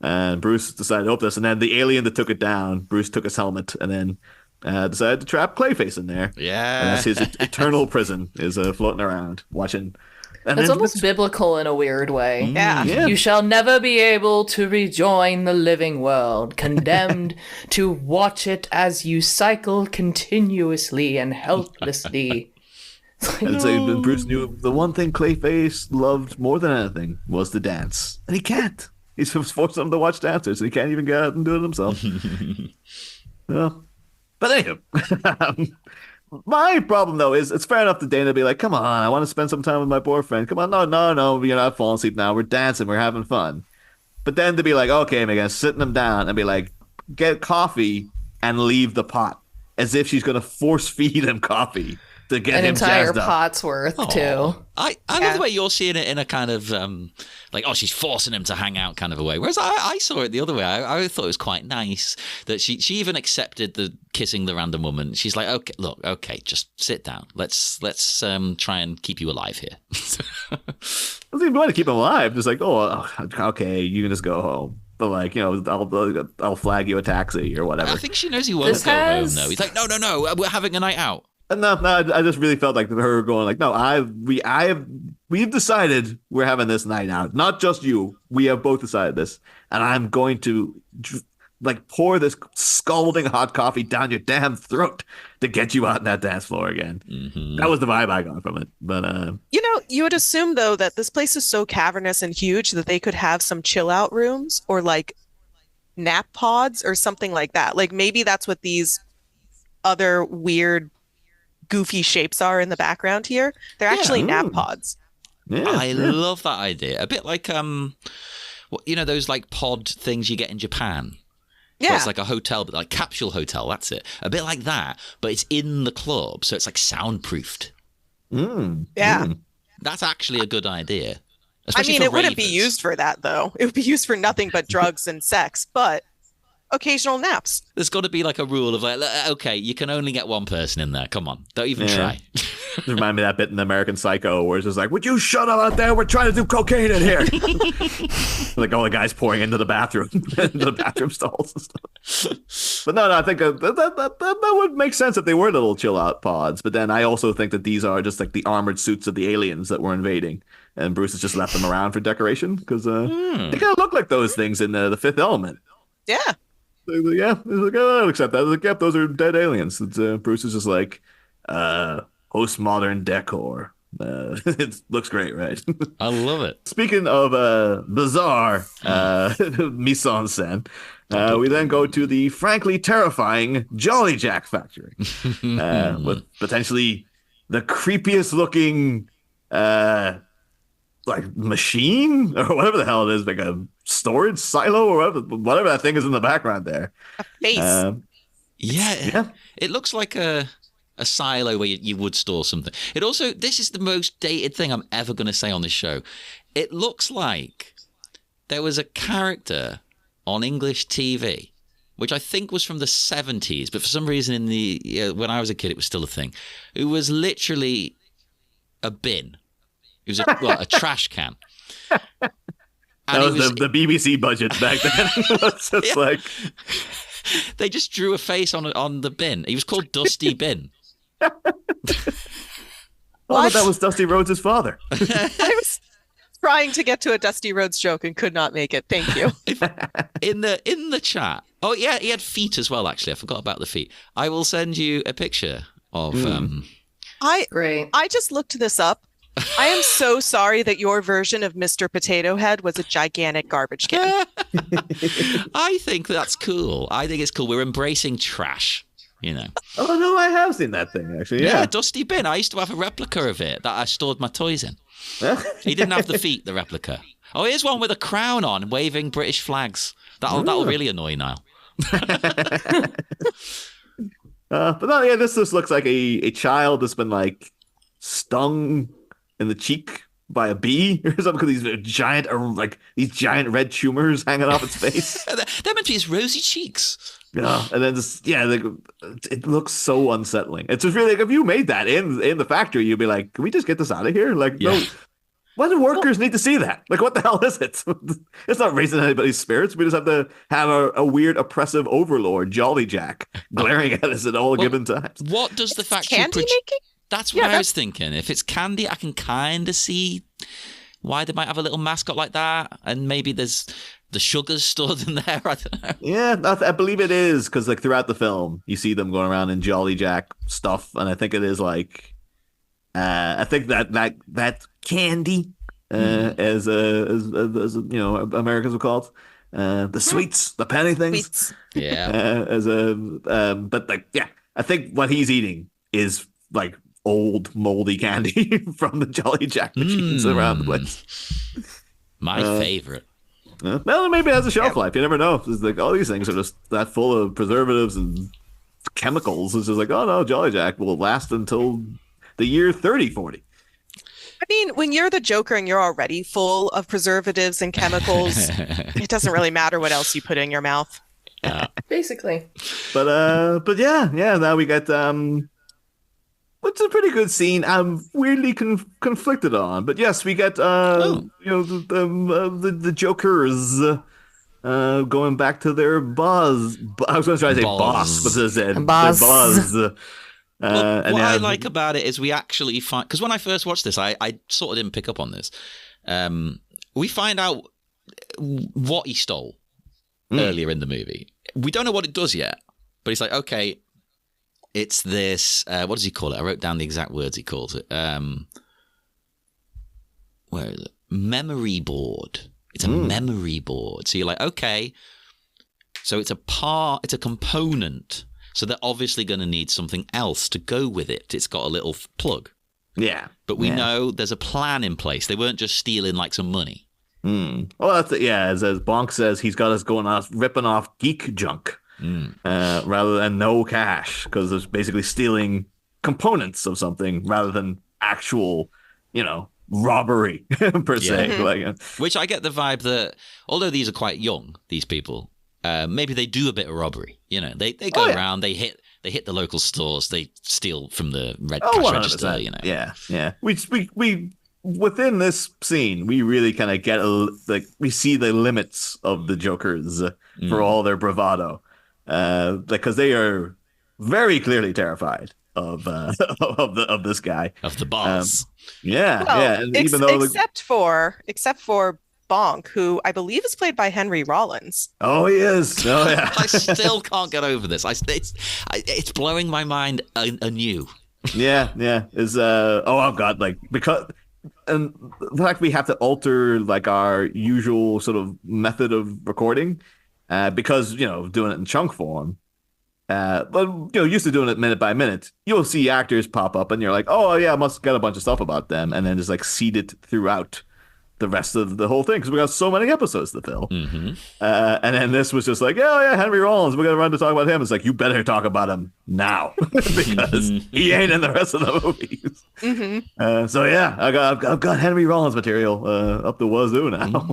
and Bruce decided to open this, and then the alien that took it down, Bruce took his helmet, and then decided to trap Clayface in there. Yeah, and that's his eternal prison is floating around watching. And it's almost biblical in a weird way. Yeah. You shall never be able to rejoin the living world, condemned to watch it as you cycle continuously and helplessly. And so Bruce knew the one thing Clayface loved more than anything was to dance. And he can't. He's forced him to watch dancers, and he can't even go out and do it himself. Well, but anyway, my problem though is it's fair enough to Dana to be like, come on, I want to spend some time with my boyfriend. Come on, no, you're not falling asleep now. We're dancing, we're having fun. But then to be like, okay, Megan, sitting him down and be like, get coffee and leave the pot, as if she's going to force feed him coffee to get an him entire jazzed up. pot's worth too. I love the way you're seeing it in a kind of like, oh, she's forcing him to hang out kind of a way. Whereas I saw it the other way. I thought it was quite nice that she even accepted the kissing the random woman. She's like, okay, just sit down. Let's try and keep you alive here. I was even going to keep him alive. Just like, oh, okay, you can just go home. But like, I'll flag you a taxi or whatever. I think she knows he won't go home though. He's like, no, we're having a night out. No, I just really felt like her going like, no, we've decided we're having this night out. Not just you. We have both decided this, and I'm going to like pour this scalding hot coffee down your damn throat to get you out on that dance floor again. Mm-hmm. That was the vibe I got from it. But you would assume though that this place is so cavernous and huge that they could have some chill out rooms or like nap pods or something like that. Like maybe that's what these other weird goofy shapes are in the background here. They're actually nap pods. I love that idea. A bit like those like pod things you get in Japan. Yeah, it's like a hotel, but like capsule hotel. That's it. A bit like that, but it's in the club, so it's like soundproofed. Yeah, that's actually a good idea. Especially it wouldn't be used for that, though. It would be used for nothing but drugs and sex, but occasional naps. There's got to be like a rule of like, okay, you can only get one person in there. Come on, don't even try. Remind me of that bit in American Psycho where it's just like, would you shut up out there? We're trying to do cocaine in here. Like all the guys pouring into the bathroom, into the bathroom stalls and stuff. But no, I think that would make sense if they were little chill out pods. But then I also think that these are just like the armored suits of the aliens that were invading. And Bruce has just left them around for decoration because they kind of look like those things in the Fifth Element. Yeah. Yeah, he's like, oh, I'll accept that. I was like, yep, those are dead aliens. Bruce is just like, postmodern decor. It looks great, right? I love it. Speaking of bizarre mise en scène, we then go to the frankly terrifying Jolly Jack factory with potentially the creepiest looking like machine or whatever the hell it is, like a storage silo or whatever that thing is in the background there. A face. Yeah. It looks like a silo where you would store something. It also, this is the most dated thing I'm ever going to say on this show. It looks like there was a character on English TV, which I think was from the 70s, but for some reason when I was a kid, it was still a thing. It was literally a bin. It was a trash can. And that was the BBC budget back then. It's just like they just drew a face on the bin. He was called Dusty Bin. Oh, that was Dusty Rhodes' father. I was trying to get to a Dusty Rhodes joke and could not make it. Thank you. In the chat. Oh yeah, he had feet as well. Actually, I forgot about the feet. I will send you a picture of. Great. I just looked this up. I am so sorry that your version of Mr. Potato Head was a gigantic garbage can. I think that's cool. I think it's cool. We're embracing trash, you know. Oh, no, I have seen that thing, actually. Yeah, Dusty Bin. I used to have a replica of it that I stored my toys in. He didn't have the feet, the replica. Oh, here's one with a crown on, waving British flags. That'll really annoy Niall. But no, yeah, this just looks like a child that's been, like, stung in the cheek by a bee or something because these giant red tumors hanging off its face. They're meant to be his rosy cheeks. Yeah, and then it looks so unsettling. It's just really like if you made that in the factory, you'd be like, "Can we just get this out of here?" Like, no. Why do workers need to see that? Like, what the hell is it? It's not raising anybody's spirits. We just have to have a weird oppressive overlord, Jolly Jack, glaring at us at all given times. What does the factory candy making? That's what I was thinking. If it's candy, I can kind of see why they might have a little mascot like that. And maybe there's the sugars stored in there. I don't know. Yeah, I believe it is. Because like throughout the film, you see them going around in Jolly Jack stuff. And I think it is like, I think that candy, as you know, Americans would call it, the sweets, the penny things. Sweets. Yeah. But like, yeah, I think what he's eating is like old moldy candy from the Jolly Jack machines around the place. My favorite. Well, maybe it has a shelf life. You never know. It's like all these things are just that full of preservatives and chemicals. It's just like, oh no, Jolly Jack will last until the year 3040. I mean, when you're the Joker and you're already full of preservatives and chemicals, it doesn't really matter what else you put in your mouth. Basically. But yeah. Now we get it's a pretty good scene. I'm weirdly conflicted on, but yes, we get you know the Jokerz going back to their buzz. I was going to try to say boss, but there's their buzz. What I like about it is we actually find, because when I first watched this, I sort of didn't pick up on this. We find out what he stole earlier in the movie. We don't know what it does yet, but he's like, okay. It's this, what does he call it? I wrote down the exact words he calls it. Where is it? Memory board. It's a memory board. So you're like, okay. So it's a component. So they're obviously going to need something else to go with it. It's got a little plug. Yeah. But we know there's a plan in place. They weren't just stealing like some money. Well, that's it. Yeah. As Bonk says, he's got us going off, ripping off geek junk. Rather than no cash, because it's basically stealing components of something rather than actual, you know, robbery per se. Like, which I get the vibe that although these are quite young, these people, maybe they do a bit of robbery. You know, they go around, they hit the local stores, they steal from the cash register. You know, yeah. We within this scene, we really kind of get we see the limits of the Jokerz for all their bravado, because they are very clearly terrified of this guy, of the boss. And even though except for Bonk, who I believe is played by Henry Rollins. Oh, he is. Oh, yeah. I still can't get over this. It's blowing my mind anew. Yeah. Is God, like, because and the fact we have to alter like our usual sort of method of recording, because doing it in chunk form. But used to doing it minute by minute, you'll see actors pop up and you're like, oh yeah, I must get a bunch of stuff about them, and then just like seed it throughout the rest of the whole thing because we got so many episodes to fill. And then this was just like, yeah, Henry Rollins, we're gonna run to talk about him. It's like, you better talk about him now because he ain't in the rest of the movies. So yeah, I've got Henry Rollins material up the wazoo now.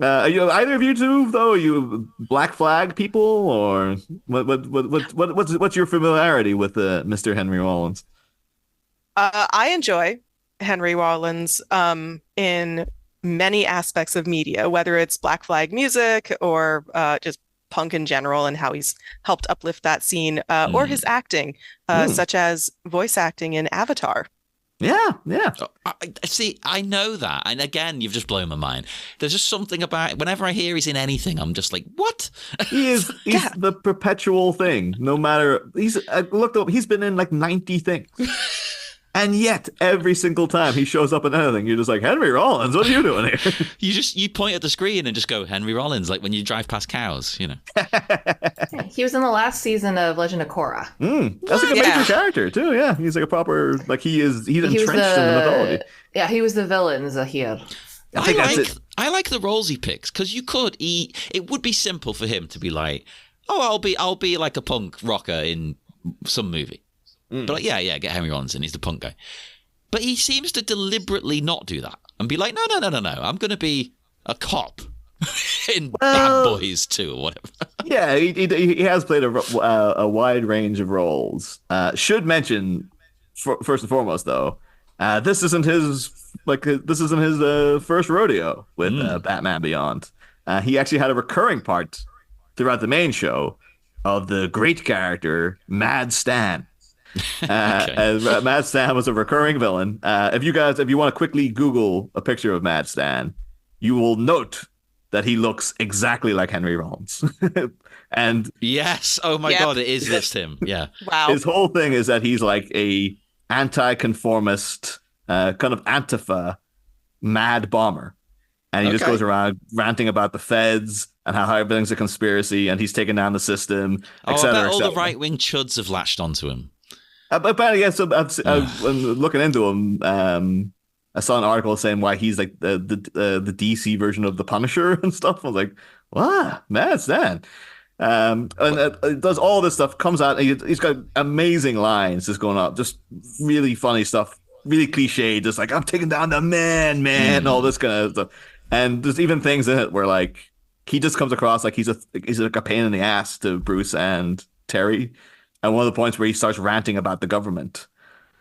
Either of you two, though, you Black Flag people, or what's your familiarity with Mr. Henry Rollins? I enjoy Henry Rollins in many aspects of media, whether it's Black Flag music or just punk in general, and how he's helped uplift that scene, or his acting, such as voice acting in Avatar. Yeah. I know that. And again, you've just blown my mind. There's just something about it. Whenever I hear he's in anything, I'm just like, what? He's the perpetual thing. No matter, I looked up, he's been in like 90 things. And yet, every single time he shows up in anything, you're just like, Henry Rollins, what are you doing here? You point at the screen and just go, Henry Rollins, like when you drive past cows, He was in the last season of Legend of Korra. That's like a major character, too, yeah. He's like a proper, like he's entrenched in the mythology. Yeah, he was the villain, Zahir. I like the roles he picks, because it would be simple for him to be like, oh, I'll be like a punk rocker in some movie. But like, yeah, get Henry Rollins in. He's the punk guy. But he seems to deliberately not do that and be like, no. I'm going to be a cop in Bad Boys 2 or whatever. Yeah, he has played a wide range of roles. Should mention, first and foremost, though, this isn't his first rodeo with Batman Beyond. He actually had a recurring part throughout the main show of the great character Mad Stan. As Mad Stan was a recurring villain. If you want to quickly Google a picture of Mad Stan, you will note that he looks exactly like Henry Rollins. And yes, oh my god, it is this him. Yeah. Wow. His whole thing is that he's like a anti-conformist, kind of Antifa mad bomber. And he just goes around ranting about the feds and how everything's a conspiracy and he's taking down the system, etc. I bet all the right-wing chuds have latched onto him. Apparently, yeah, so I'm looking into him. I saw an article saying why he's like the DC version of the Punisher and stuff. I was like, what? Mad Stan. And does all this stuff, comes out, and he's got amazing lines just going up, just really funny stuff, really cliche, just like, I'm taking down the man, and all this kind of stuff. And there's even things in it where like he just comes across like he's like a pain in the ass to Bruce and Terry. And one of the points where he starts ranting about the government,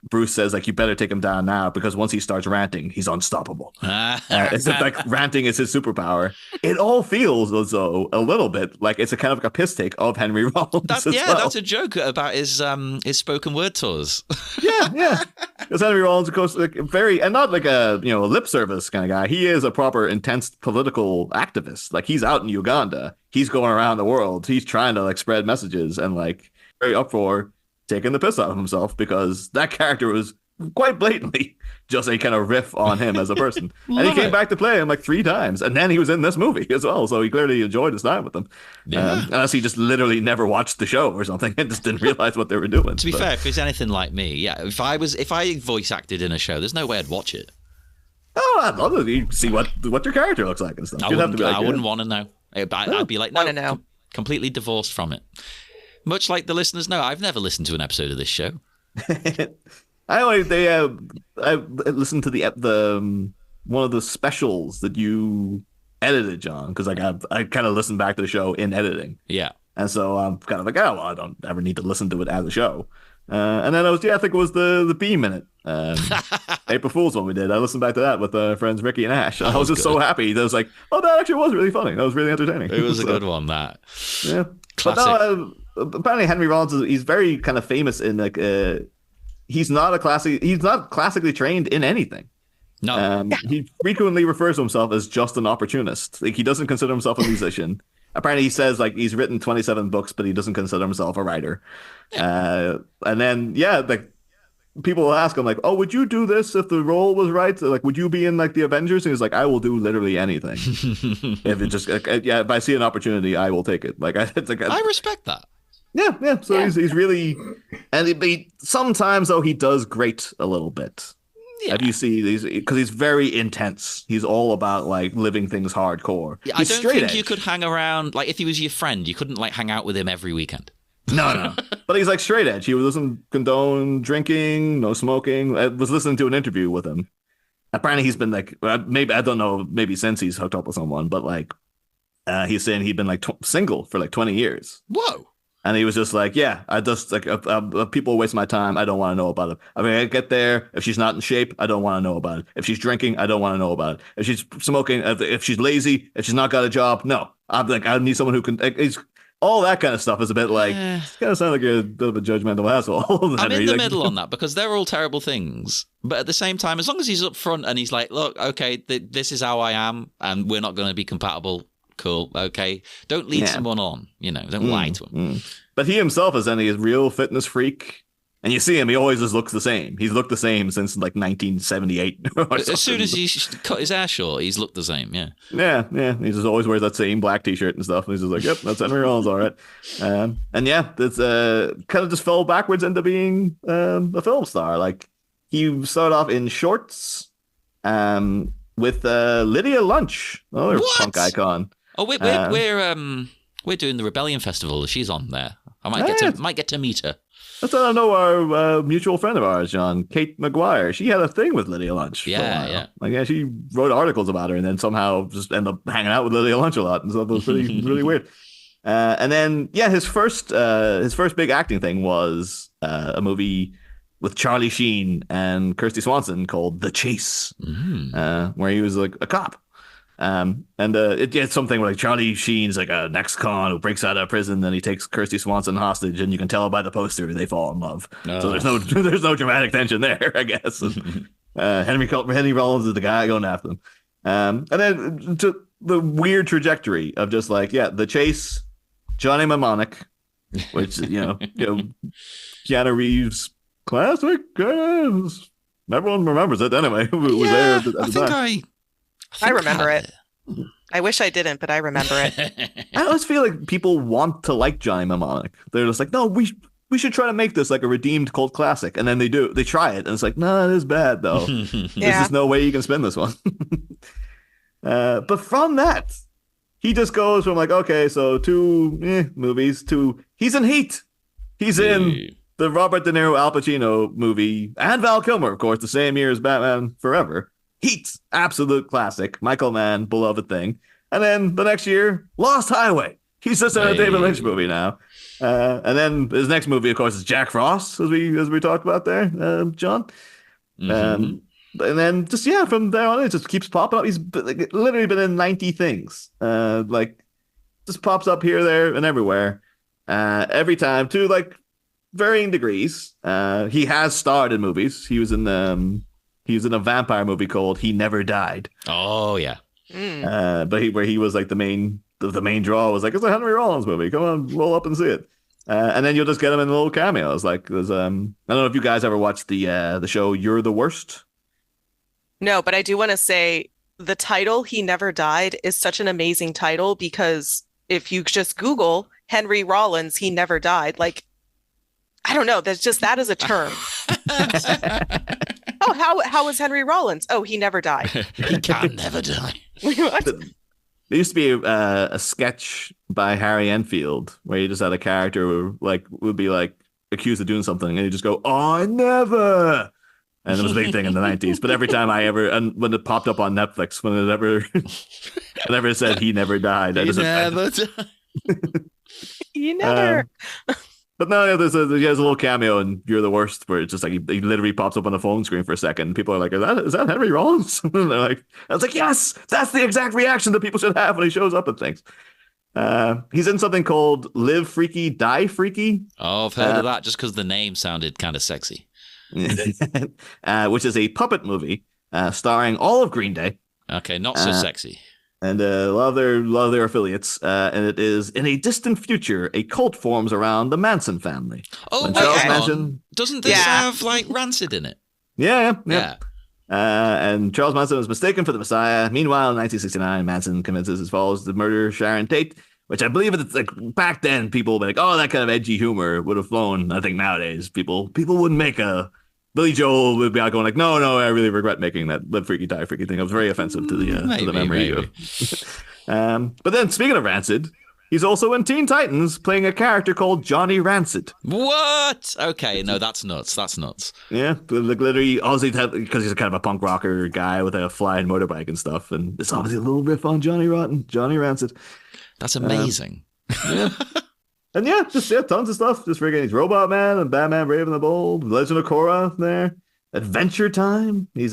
Bruce says, like, you better take him down now because once he starts ranting, he's unstoppable. It's like ranting is his superpower. It all feels as though a little bit like it's a kind of like a piss take of Henry Rollins. That's a joke about his spoken word tours. Yeah. Because Henry Rollins, of course, like and not like a lip service kind of guy. He is a proper intense political activist. Like he's out in Uganda. He's going around the world. He's trying to like spread messages and like very up for taking the piss out of himself because that character was quite blatantly just a kind of riff on him as a person. And he came back to play him like 3 times. And then he was in this movie as well. So he clearly enjoyed his time with them. Yeah. Unless he just literally never watched the show or something and just didn't realize what they were doing. To be fair, if he's anything like me, yeah, if I voice acted in a show, there's no way I'd watch it. Oh, I'd love to see what your character looks like and stuff. I wouldn't want to know. I'd be like, no, completely divorced from it. Much like the listeners know, I've never listened to an episode of this show. I I listened to the one of the specials that you edited, John, because I kind of listened back to the show in editing. Yeah. And so I'm kind of like, oh, well, I don't ever need to listen to it as a show. And then I think it was the B minute, April Fool's one we did. I listened back to that with friends Ricky and Ash. And I was just so happy. I was like, oh, that actually was really funny. That was really entertaining. It was a good one, that. Yeah. Classic. But no, apparently Henry Rollins, he's very kind of famous in like, he's not classically trained in anything. No. He frequently refers to himself as just an opportunist. Like, he doesn't consider himself a musician. Apparently, he says like he's written 27 books, but he doesn't consider himself a writer. Yeah. And then, like people will ask him like, "Oh, would you do this if the role was right? Like, would you be in like the Avengers?" And he's like, "I will do literally anything if it just if I see an opportunity, I will take it." Like, it's like I respect that. Yeah. So he's really, and he sometimes though he does grate a little bit. Yeah. Have you seen these? Because he's very intense. He's all about like living things hardcore. Yeah, I don't think you could hang around like if he was your friend. You couldn't like hang out with him every weekend. No. But he's like straight edge. He doesn't condone drinking, no smoking. I was listening to an interview with him. Apparently, he's been like maybe I don't know, maybe since he's hooked up with someone, but like he's saying he'd been like single for like 20 years. Whoa. And he was just like, yeah, I just like people waste my time. I don't want to know about it. I mean, I get there. If she's not in shape, I don't want to know about it. If she's drinking, I don't want to know about it. If she's smoking, if she's lazy, if she's not got a job, no. I'm like, I need someone who can. All that kind of stuff is a bit like, it's kind of sound like a bit of a judgmental asshole. I'm in the middle on that because they're all terrible things. But at the same time, as long as he's up front and he's like, look, okay, this is how I am, and we're not going to be compatible. Cool. Okay. Don't lead someone on, don't lie to him. But he himself is any real fitness freak. And you see him, he always just looks the same. He's looked the same since like 1978. As soon as he cut his hair short, he's looked the same. Yeah. Yeah. He just always wears that same black t-shirt and stuff. And he's just like, yep, that's Henry Rollins. All right. And yeah, it's kind of just fell backwards into being a film star. Like he started off in shorts with Lydia Lunch, another punk icon. Oh, we're doing the Rebellion Festival. She's on there. I might get to meet her. That's how I know our mutual friend of ours, John, Kate McGuire. She had a thing with Lydia Lunch. Yeah. Like, she wrote articles about her, and then somehow just ended up hanging out with Lydia Lunch a lot, and stuff. It was really weird. And then, his first big acting thing was a movie with Charlie Sheen and Kirsty Swanson called The Chase, where he was like a cop. It's something where like Charlie Sheen's like an ex-con who breaks out of prison, and he takes Kirsty Swanson hostage, and you can tell by the poster they fall in love. So there's no dramatic tension there, I guess. Henry Rollins is the guy going after them. And then to the weird trajectory of just like, The Chase, Johnny Mnemonic, which Keanu Reeves classic. Everyone remembers it anyway. Who was there at the time. I remember it. I wish I didn't, but I remember it. I always feel like people want to like Johnny Mnemonic. They're just like, no, we should try to make this like a redeemed cult classic. And then they do. They try it, and it's like, no, it is bad, though. There's just no way you can spin this one. But from that, he just goes from like, okay, so 2 movies to he's in Heat. He's in the Robert De Niro, Al Pacino movie, and Val Kilmer, of course, the same year as Batman Forever. Heat, absolute classic, Michael Mann, beloved thing. And then the next year, Lost Highway. He's just in a David Lynch movie now. And then his next movie, of course, is Jack Frost, as we talked about there, John. And then just from there on, it just keeps popping up. He's literally been in 90 things. Just pops up here, there, and everywhere. Every time to like varying degrees. He has starred in movies. He was in a vampire movie called He Never Died. Oh yeah. But where he was like the main draw was like, it's a Henry Rollins movie. Come on, roll up and see it. And then you'll just get him in little cameos. Like there's I don't know if you guys ever watched the show You're the Worst. No, but I do want to say the title He Never Died is such an amazing title, because if you just Google Henry Rollins, He Never Died, like I don't know, that is a term. Oh, how was Henry Rollins? Oh, he never died. He can never die. What? There used to be a sketch by Harry Enfield where he just had a character who would be like accused of doing something, and he'd just go, "Oh, I never." And it was a big thing in the 90s. But every time when it popped up on Netflix, whenever it said he never died, I just He never. But no, he has a little cameo in You're the Worst, where it's just like he literally pops up on the phone screen for a second. And people are like, is that Henry Rollins? And they're like, I was like, yes, that's the exact reaction that people should have when he shows up and things. He's in something called Live Freaky, Die Freaky. Oh, I've heard of that just because the name sounded kind of sexy. Which is a puppet movie starring all of Green Day. Okay, not so sexy. And a lot of their affiliates. And it is in a distant future, a cult forms around the Manson family. Oh, doesn't this have like Rancid in it? Yeah. And Charles Manson was mistaken for the Messiah. Meanwhile, in 1969, Manson convinces his followers to murder Sharon Tate, which I believe it's like back then people would be like, oh, that kind of edgy humor would have flown. I think nowadays people wouldn't make a Billy Joel would be out going like, no, I really regret making that Live Freaky, Die Freaky thing. It was very offensive to the memory. But then speaking of Rancid, he's also in Teen Titans playing a character called Johnny Rancid. What? Okay, no, that's nuts. Yeah, literally, obviously, because he's a kind of a punk rocker guy with a flying motorbike and stuff. And it's obviously a little riff on Johnny Rancid. That's amazing. Yeah. And tons of stuff. Just freaking, he's Robot Man and Batman Brave and the Bold, Legend of Korra there. Adventure Time. He's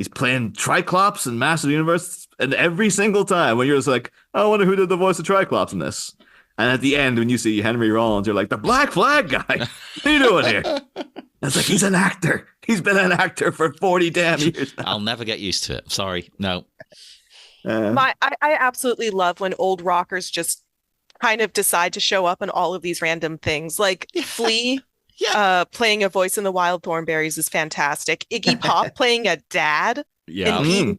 playing Triclops in Master Universe. And every single time when you're just like, I wonder who did the voice of Triclops in this. And at the end, when you see Henry Rollins, you're like, the Black Flag guy. What are you doing here? It's like, he's an actor. He's been an actor for 40 damn years now. I'll never get used to it. Sorry. No. I absolutely love when old rockers just kind of decide to show up in all of these random things, like Flea playing a voice in the Wild Thornberrys is fantastic. Iggy Pop playing a dad. Yeah.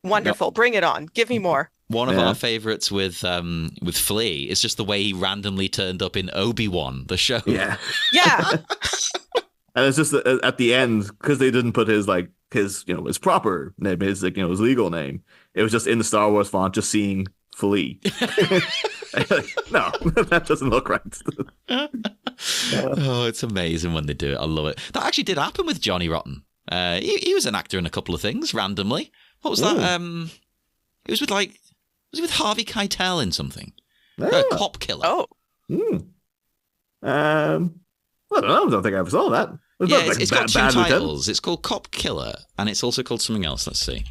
Wonderful. Bring it on. Give me more. One of our favorites with Flea is just the way he randomly turned up in Obi-Wan, the show. Yeah. And it's just at the end, because they didn't put his proper name, his legal name. It was just in the Star Wars font, just seeing Flea. No, that doesn't look right. Oh, it's amazing when they do it. I love it. That actually did happen with Johnny Rotten. He was an actor in a couple of things randomly. What was that? It was with Harvey Keitel in something. Cop Killer. Oh. I don't think I ever saw that. It's got two titles. It's called Cop Killer, and it's also called something else. Let's see.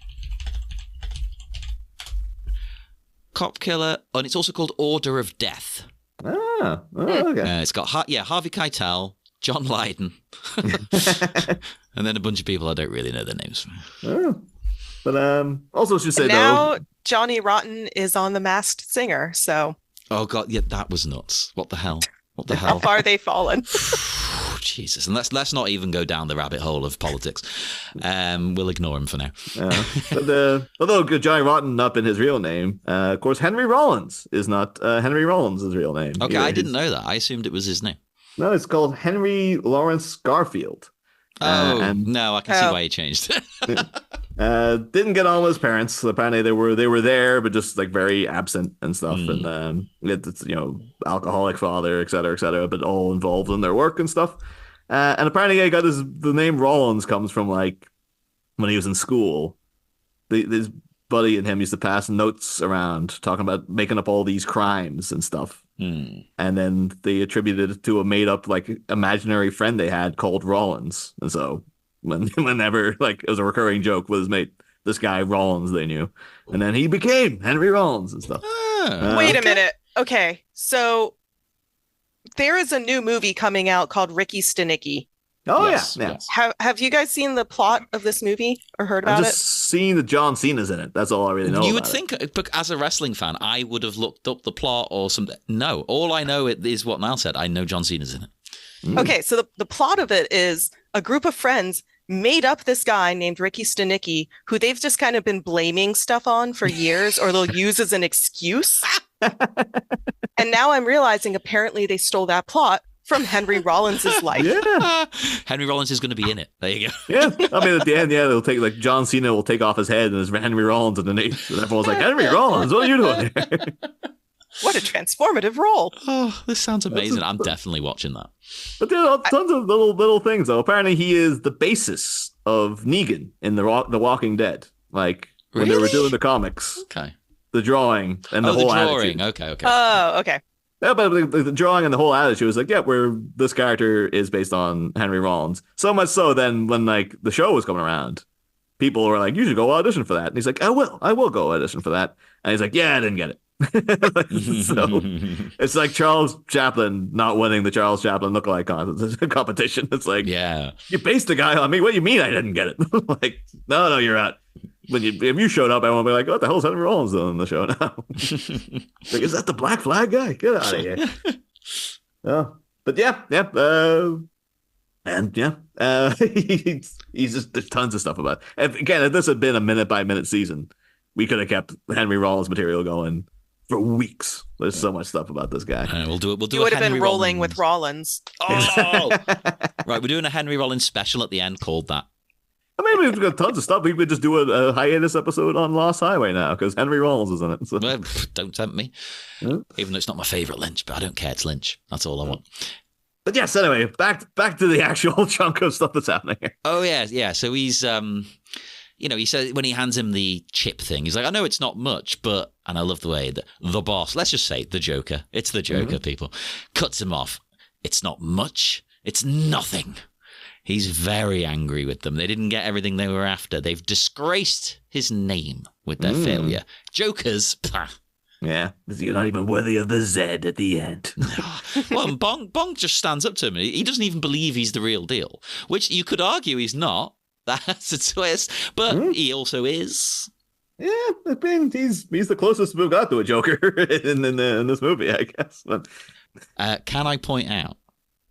Cop Killer, and it's also called Order of Death. Okay. It's got Harvey Keitel, John Lydon, and then a bunch of people I don't really know their names. But also should say now Johnny Rotten is on The Masked Singer. So. Oh God, yeah, that was nuts. What the hell? How far they fallen? Jesus, and let's not even go down the rabbit hole of politics. We'll ignore him for now. But although Johnny Rotten not been his real name, of course Henry Rollins is not Henry Rollins' real name. Okay, I didn't know that. I assumed it was his name. No, it's called Henry Lawrence Garfield. No, I can see why he changed it. Didn't get on with his parents. Apparently they were there, but just like very absent and stuff. And it's alcoholic father, et cetera, but all involved in their work and stuff. And apparently he got the name Rollins comes from like when he was in school. His buddy and him used to pass notes around talking about making up all these crimes and stuff. And then they attributed it to a made up like imaginary friend they had called Rollins. And so whenever like it was a recurring joke with his mate, this guy Rollins they knew, and then he became Henry Rollins and stuff. Wait a minute. Okay, so there is a new movie coming out called Ricky Stenicki. Oh yes. Have you guys seen the plot of this movie or heard about it? I've just seen that John Cena's in it. That's all I really know. You would think, but as a wrestling fan, I would have looked up the plot or something. No, all I know is what Niall said. I know John Cena's in it. Okay, so the plot of it is a group of friends made up this guy named Ricky Stenicki, who they've just kind of been blaming stuff on for years, or they'll use as an excuse. And now I'm realizing apparently they stole that plot from Henry Rollins' life. Yeah. Henry Rollins is going to be in it. There you go. Yeah. I mean, at the end, they'll take like John Cena will take off his head and there's Henry Rollins underneath. And everyone's like, Henry Rollins, what are you doing here? What a transformative role. Oh, this sounds amazing. I'm definitely watching that. But there are tons of little things, though. Apparently, he is the basis of Negan in The Walking Dead. Like, when they were doing the comics. Okay. The drawing and the whole drawing. attitude. Okay. Oh, okay. Yeah, but the drawing and the whole attitude was like, yeah, this character is based on Henry Rollins. So much so then when like the show was coming around, people were like, you should go audition for that. And he's like, I will go audition for that. And he's like, yeah, I didn't get it. So it's like Charles Chaplin not winning the Charles Chaplin lookalike competition. It's like, yeah, you based the guy on me. What do you mean I didn't get it? Like, no, you're out. If you showed up, I won't be like, what the hell's Henry Rollins doing on the show now? Like, is that the Black Flag guy? Get out of here. But yeah. He's just, there's tons of stuff about it. Again, if this had been a minute-by-minute season, we could have kept Henry Rollins material going for weeks. There's so much stuff about this guy. We'll do it. You would have been rolling with Rollins. Oh! Right, we're doing a Henry Rollins special at the end called that. I mean, we've got tons of stuff. We could just do a hiatus episode on Lost Highway now because Henry Rollins is in it. So. Well, don't tempt me. Yeah. Even though it's not my favourite Lynch, but I don't care. It's Lynch. That's all I want. But yes, anyway, back to the actual chunk of stuff that's happening here. Oh, yeah. So he's, he said when he hands him the chip thing, he's like, I know it's not much, but, and I love the way that the boss, let's just say the Joker. It's the Joker, people. Cuts him off. It's not much. It's nothing. He's very angry with them. They didn't get everything they were after. They've disgraced his name with their failure. Jokerz. Yeah, you're not even worthy of the Z at the end. Well, Bong just stands up to him. He doesn't even believe he's the real deal, which you could argue he's not. That's a twist, but he also is. Yeah, I mean, he's the closest we've got to a Joker in this movie, I guess. But... can I point out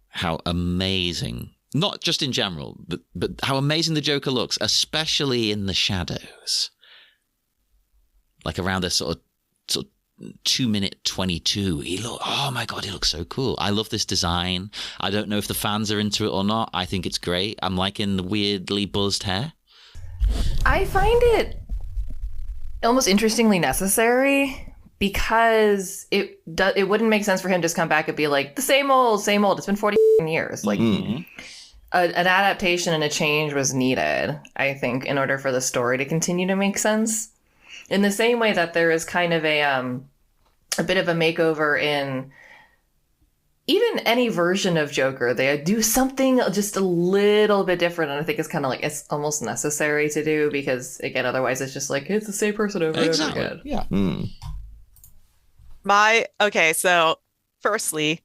how amazing... Not just in general, but how amazing the Joker looks, especially in the shadows. Like around this sort of 2-minute 22. Oh my God, he looks so cool. I love this design. I don't know if the fans are into it or not. I think it's great. I'm liking the weirdly buzzed hair. I find it almost interestingly necessary because it wouldn't make sense for him to just come back and be like, the same old. It's been 40 years. Like... An adaptation and a change was needed, I think, in order for the story to continue to make sense. In the same way that there is kind of a bit of a makeover in even any version of Joker. They do something just a little bit different, and I think it's kind of like it's almost necessary to do because, again, otherwise it's just like it's the same person over and over again. Yeah. So firstly,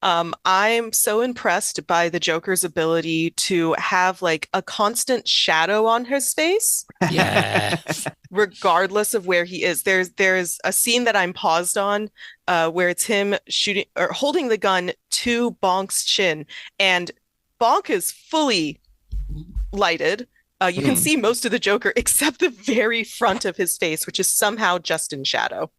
I'm so impressed by the Joker's ability to have like a constant shadow on his face. Yes. Regardless of where he is. There's a scene that I'm paused on where it's him shooting or holding the gun to Bonk's chin, and Bonk is fully lighted. You can see most of the Joker except the very front of his face, which is somehow just in shadow.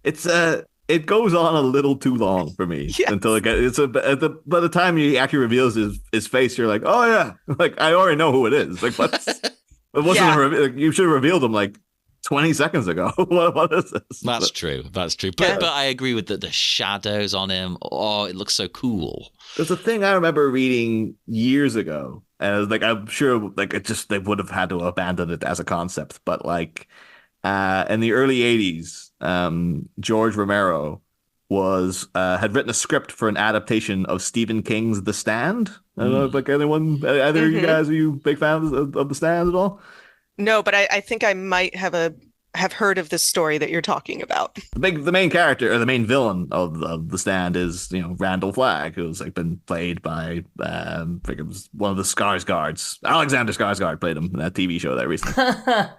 It goes on a little too long for me until it gets. By the time he actually reveals his face, you're like, oh yeah, like I already know who it is. Like, it wasn't you should have revealed him like 20 seconds ago. What is this? That's true. But I agree with the shadows on him. Oh, it looks so cool. There's a thing I remember reading years ago, and like I'm sure like they would have had to abandon it as a concept, but like in the early 80s. George Romero had written a script for an adaptation of Stephen King's The Stand. I don't know if like anyone, either of you guys, are you big fans of The Stand at all? No, but I think I might have heard of this story that you're talking about. The main character or the main villain of The Stand is Randall Flagg, who's like been played by I think it was one of the Skarsgårds. Alexander Skarsgård played him in that TV show that recently,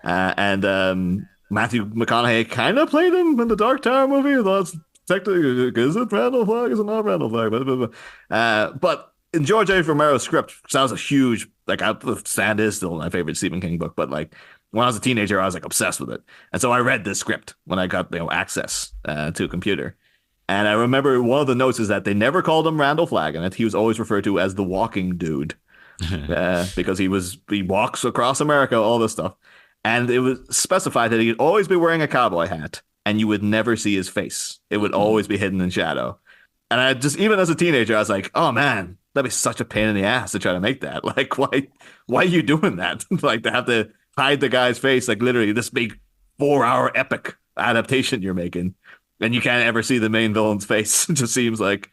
and Matthew McConaughey kind of played him in the Dark Tower movie. That's technically, is it Randall Flagg? Is it not Randall Flagg? But in George A. Romero's script, because I was a huge, like, Stand is still my favorite Stephen King book, but like when I was a teenager, I was like obsessed with it. And so I read this script when I got access to a computer. And I remember one of the notes is that they never called him Randall Flagg in it. He was always referred to as the walking dude because he walks across America, all this stuff. And it was specified that he'd always be wearing a cowboy hat and you would never see his face. It would always be hidden in shadow. And I just, even as a teenager, I was like, oh man, that'd be such a pain in the ass to try to make that. Like, why are you doing that? Like, to have to hide the guy's face, like literally this big 4-hour epic adaptation you're making, and you can't ever see the main villain's face. It just seems like,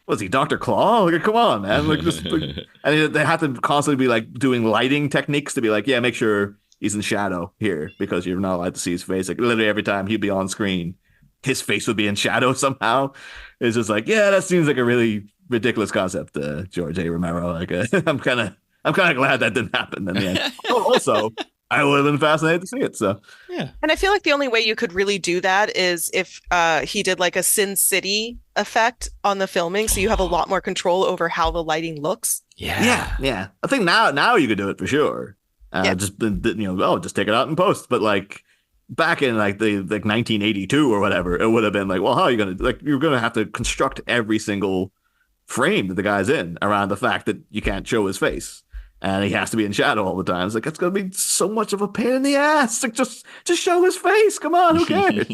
was he Dr. Claw? Like, come on, man. Like, just, and they have to constantly be like doing lighting techniques to be like, yeah, make sure he's in shadow here because you're not allowed to see his face. Like, literally every time he'd be on screen, his face would be in shadow somehow. It's just like, yeah, that seems like a really ridiculous concept, George A. Romero. Like, I'm kind of glad that didn't happen in the end. Also, I would have been fascinated to see it. So yeah, and I feel like the only way you could really do that is if he did like a Sin City effect on the filming, so you have a lot more control over how the lighting looks. Yeah. I think now you could do it for sure. Just just take it out and post. But like back in like 1982 or whatever, it would have been like, well, how are you you're gonna have to construct every single frame that the guy's in around the fact that you can't show his face. And he has to be in shadow all the time. It's like, it's going to be so much of a pain in the ass. Like, just show his face. Come on, who cares?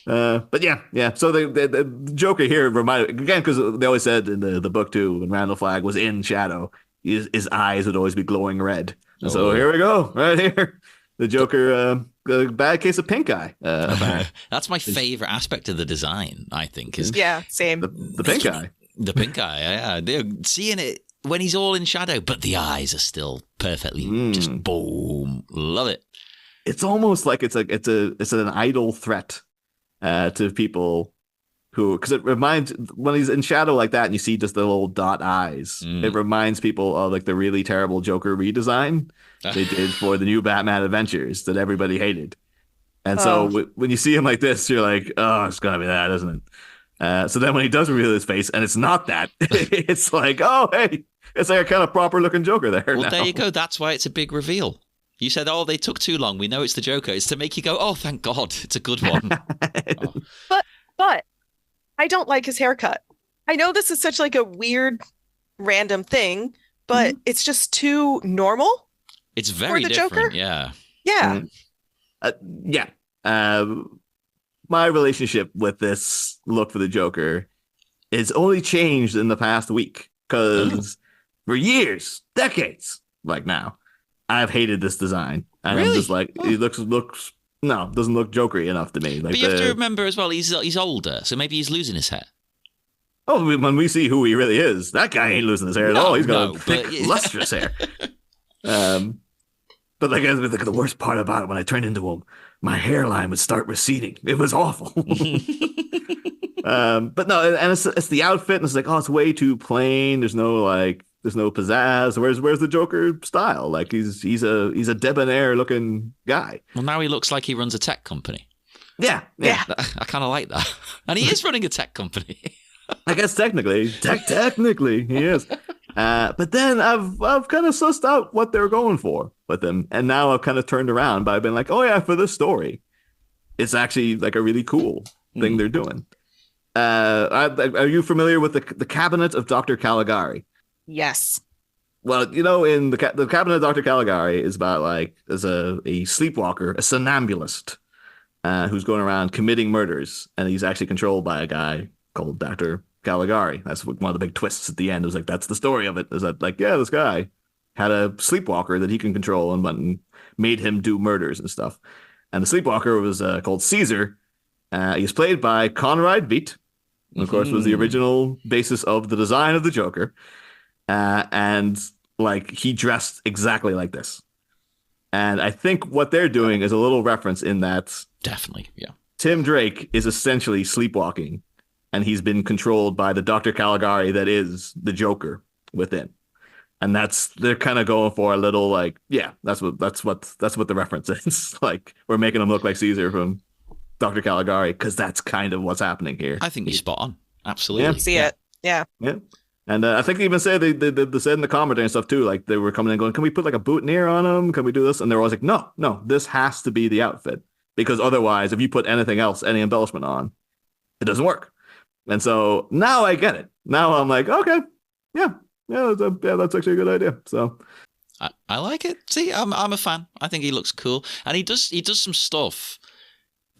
but yeah. So the Joker here reminded, again, because they always said in the book too, when Randall Flagg was in shadow, his eyes would always be glowing red. And so here we go, right here. The Joker, a bad case of pink eye. That's my favorite aspect of the design, I think. Is same. The pink eye. The pink eye, yeah. Seeing it when he's all in shadow, but the eyes are still perfectly just boom. Love it. It's almost like it's an idle threat to people who, because it reminds, when he's in shadow like that and you see just the little dot eyes, it reminds people of like the really terrible Joker redesign they did for the new Batman Adventures that everybody hated. And so when you see him like this, you're like, oh, it's gonna be that, isn't it? So then when he does reveal his face and it's not that, it's like, oh, hey, it's like a kind of proper looking Joker there. Well, now. There you go. That's why it's a big reveal. You said, oh, they took too long. We know it's the Joker. It's to make you go, oh, thank God. It's a good one. But I don't like his haircut. I know this is such like a weird, random thing, but it's just too normal. It's very for the different. Joker. Yeah. Yeah. My relationship with this look for the Joker is only changed in the past week because for years, decades, like now, I've hated this design. And I'm just like, it doesn't look Jokery enough to me. Like, but you have to remember as well, he's older, so maybe he's losing his hair. Oh, when we see who he really is, that guy ain't losing his hair at all. He's got thick, lustrous hair. But like the worst part about it, when I turned into him, my hairline would start receding. It was awful. But no, and it's the outfit, and it's like, oh, it's way too plain. There's no pizzazz. Where's the Joker style? Like he's a debonair looking guy. Well, now he looks like he runs a tech company. Yeah. I kind of like that, and he is running a tech company. I guess technically he is. But then I've kind of sussed out what they're going for with him, and now I've kind of turned around by being like, oh yeah, for this story, it's actually like a really cool thing they're doing. Are you familiar with the Cabinet of Dr. Caligari? Yes. Well, in the Cabinet of Dr. Caligari is about like there's a sleepwalker, a somnambulist, who's going around committing murders, and he's actually controlled by a guy called Dr. Caligari. That's one of the big twists at the end. It was like, that's the story of it. Is that like, yeah, this guy had a sleepwalker that he can control and made him do murders and stuff. And the sleepwalker was called Caesar. He's played by Conrad Veidt, of course, was the original basis of the design of the Joker. And like he dressed exactly like this. And I think what they're doing is a little reference in that. Definitely, yeah. Tim Drake is essentially sleepwalking, and he's been controlled by the Dr. Caligari that is the Joker within. And they're kind of going for a little like, yeah, that's what the reference is. Like, we're making him look like Caesar from Dr. Caligari because that's kind of what's happening here. I think you're spot on. Absolutely. Yeah. See it. Yeah. And I think they even said they said in the commentary and stuff too, like they were coming in going, can we put like a boutonniere on him? Can we do this? And they're always like, no, this has to be the outfit, because otherwise, if you put anything else, any embellishment on, it doesn't work. And so now I get it. Now I'm like, okay, yeah, that's actually a good idea. So I like it. See, I'm a fan. I think he looks cool, and he does some stuff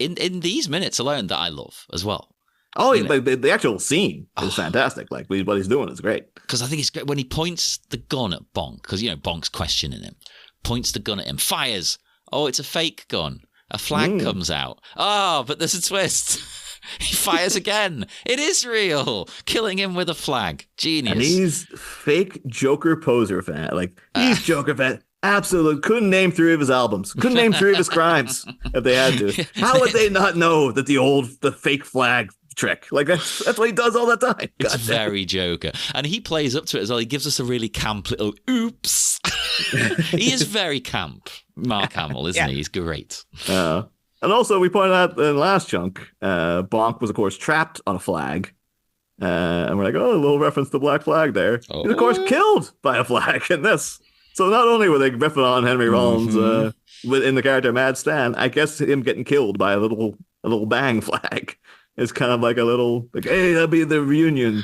in these minutes alone that I love as well. Oh, the actual scene is fantastic. Like what he's doing is great. Because I think it's great when he points the gun at Bonk, because Bonk's questioning him. Points the gun at him, fires. Oh, it's a fake gun. A flag comes out. Oh, but there's a twist. He fires again. It is real. Killing him with a flag. Genius. And he's fake Joker poser fan. Like, he's Joker fan. Absolutely. Couldn't name 3 of his albums. Couldn't name 3 of his crimes if they had to. How would they not know that the fake flag trick? Like, that's what he does all the time. It's very Joker. And he plays up to it as well. He gives us a really camp little oops. He is very camp, Mark Hamill, isn't he? He's great. And also, we pointed out in the last chunk, Bonk was, of course, trapped on a flag. And we're like, oh, a little reference to Black Flag there. Oh. He's, of course, killed by a flag in this. So not only were they riffing on Henry Rollins in the character Mad Stan, I guess him getting killed by a little bang flag is kind of like a little, like, hey, that'll be the reunion.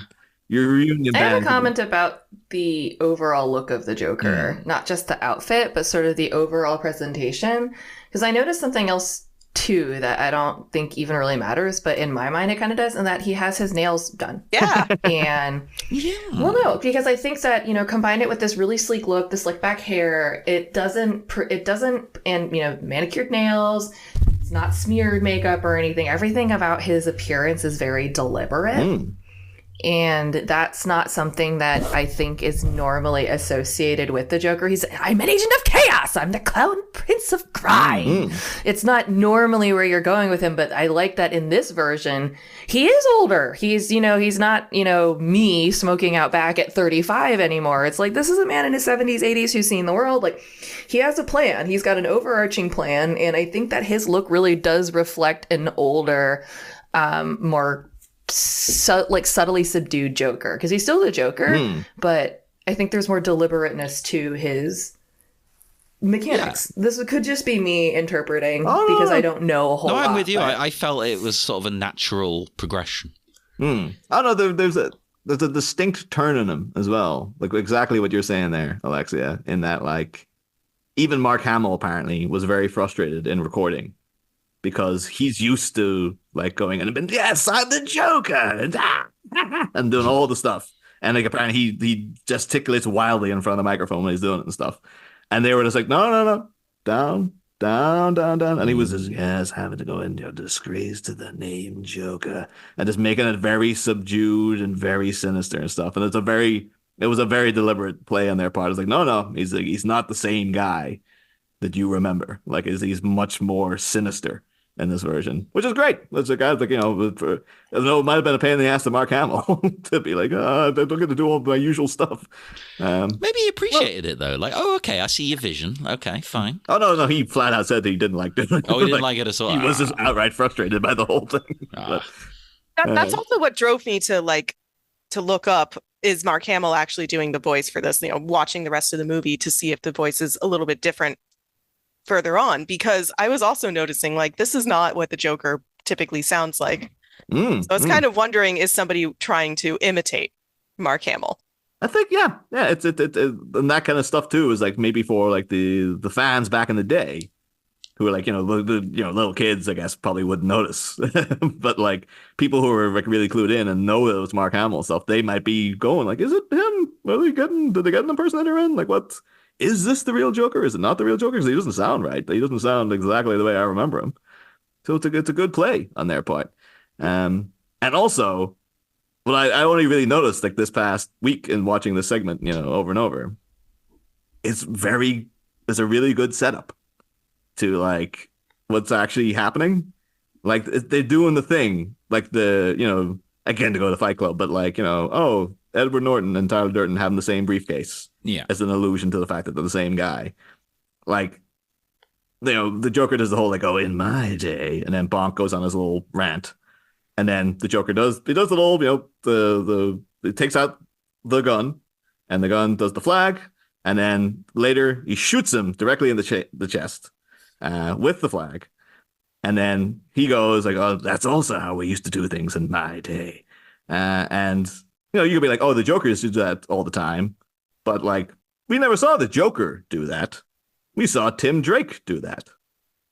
Your reunion band. I have a comment about the overall look of the Joker, not just the outfit, but sort of the overall presentation. Because I noticed something else too that I don't think even really matters, but in my mind it kind of does, and that he has his nails done. Yeah. And well, no, because I think that, combine it with this really sleek look, the slick back hair, it doesn't, and manicured nails. It's not smeared makeup or anything. Everything about his appearance is very deliberate. And that's not something that I think is normally associated with the Joker. I'm an agent of chaos. I'm the clown prince of crime. It's not normally where you're going with him, but I like that in this version, he is older. He's not, me smoking out back at 35 anymore. It's like, this is a man in his 70s, 80s who's seen the world. Like, he has a plan. He's got an overarching plan. And I think that his look really does reflect an older, more subtly subdued Joker, because he's still the Joker, but I think there's more deliberateness to his mechanics. This could just be me interpreting because I don't know a whole lot. No, I'm with you. I felt it was sort of a natural progression. I don't know. There's a distinct turn in him as well. Like exactly what you're saying there, Alexia, in that like even Mark Hamill apparently was very frustrated in recording, because he's used to like going and yes, I'm the Joker, and doing all the stuff. And like apparently he gesticulates wildly in front of the microphone when he's doing it and stuff. And they were just like, no, down. And he was just, yes, having to go into a disgrace to the name Joker, and just making it very subdued and very sinister and stuff. And it was a very deliberate play on their part. It's like, no, he's not the same guy that you remember. Like he's much more sinister in this version, which is great. It's a guy like, I know it might have been a pain in the ass to Mark Hamill to be like, I don't get to do all my usual stuff. Maybe he appreciated it though. Like, oh, okay, I see your vision. Okay, fine. Oh no, he flat out said that he didn't like doing it. Oh, he didn't like it at all. He was just outright frustrated by the whole thing. That's also what drove me to look up, is Mark Hamill actually doing the voice for this, watching the rest of the movie to see if the voice is a little bit different further on, because I was also noticing like this is not what the Joker typically sounds like. So it's kind of wondering, is somebody trying to imitate Mark Hamill? I think it's and that kind of stuff too is like maybe for like the fans back in the day who were like the little kids, I guess, probably wouldn't notice, but like people who are like really clued in and know it was Mark Hamill stuff, they might be going like, is it him? Did they get an impersonator in? Like what? Is this the real Joker? Is it not the real Joker? Because he doesn't sound right. He doesn't sound exactly the way I remember him. So it's a good play on their part. And also, well, I only really noticed like this past week in watching this segment, over and over. It's a really good setup to like what's actually happening. Like they're doing the thing, like again to go to Fight Club, but like Edward Norton and Tyler Durden having the same briefcase. Yeah, as an allusion to the fact that they're the same guy. Like, the Joker does the whole like, oh, in my day, and then Bonk goes on his little rant, and then the Joker does the little it takes out the gun, and the gun does the flag, and then later he shoots him directly in the chest with the flag, and then he goes like, oh, that's also how we used to do things in my day, and you could be like, oh, the Joker used to do that all the time. But, like, we never saw the Joker do that. We saw Tim Drake do that.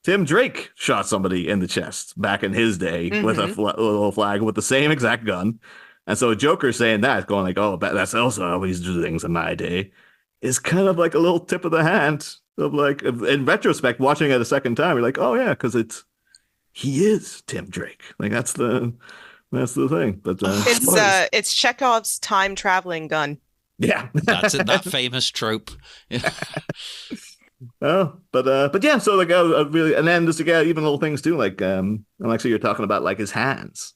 Tim Drake shot somebody in the chest back in his day with a little flag with the same exact gun. And so Joker saying that, going like, oh, that's also how we used to do things in my day, is kind of like a little tip of the hand of like, in retrospect, watching it a second time, you're like, oh yeah, because he is Tim Drake. Like that's the thing. But it's Chekhov's time traveling gun. Yeah, that's it. That famous trope. Oh, but yeah. So like, really, and then just to get even little things too, like Alexia, you're talking about like his hands.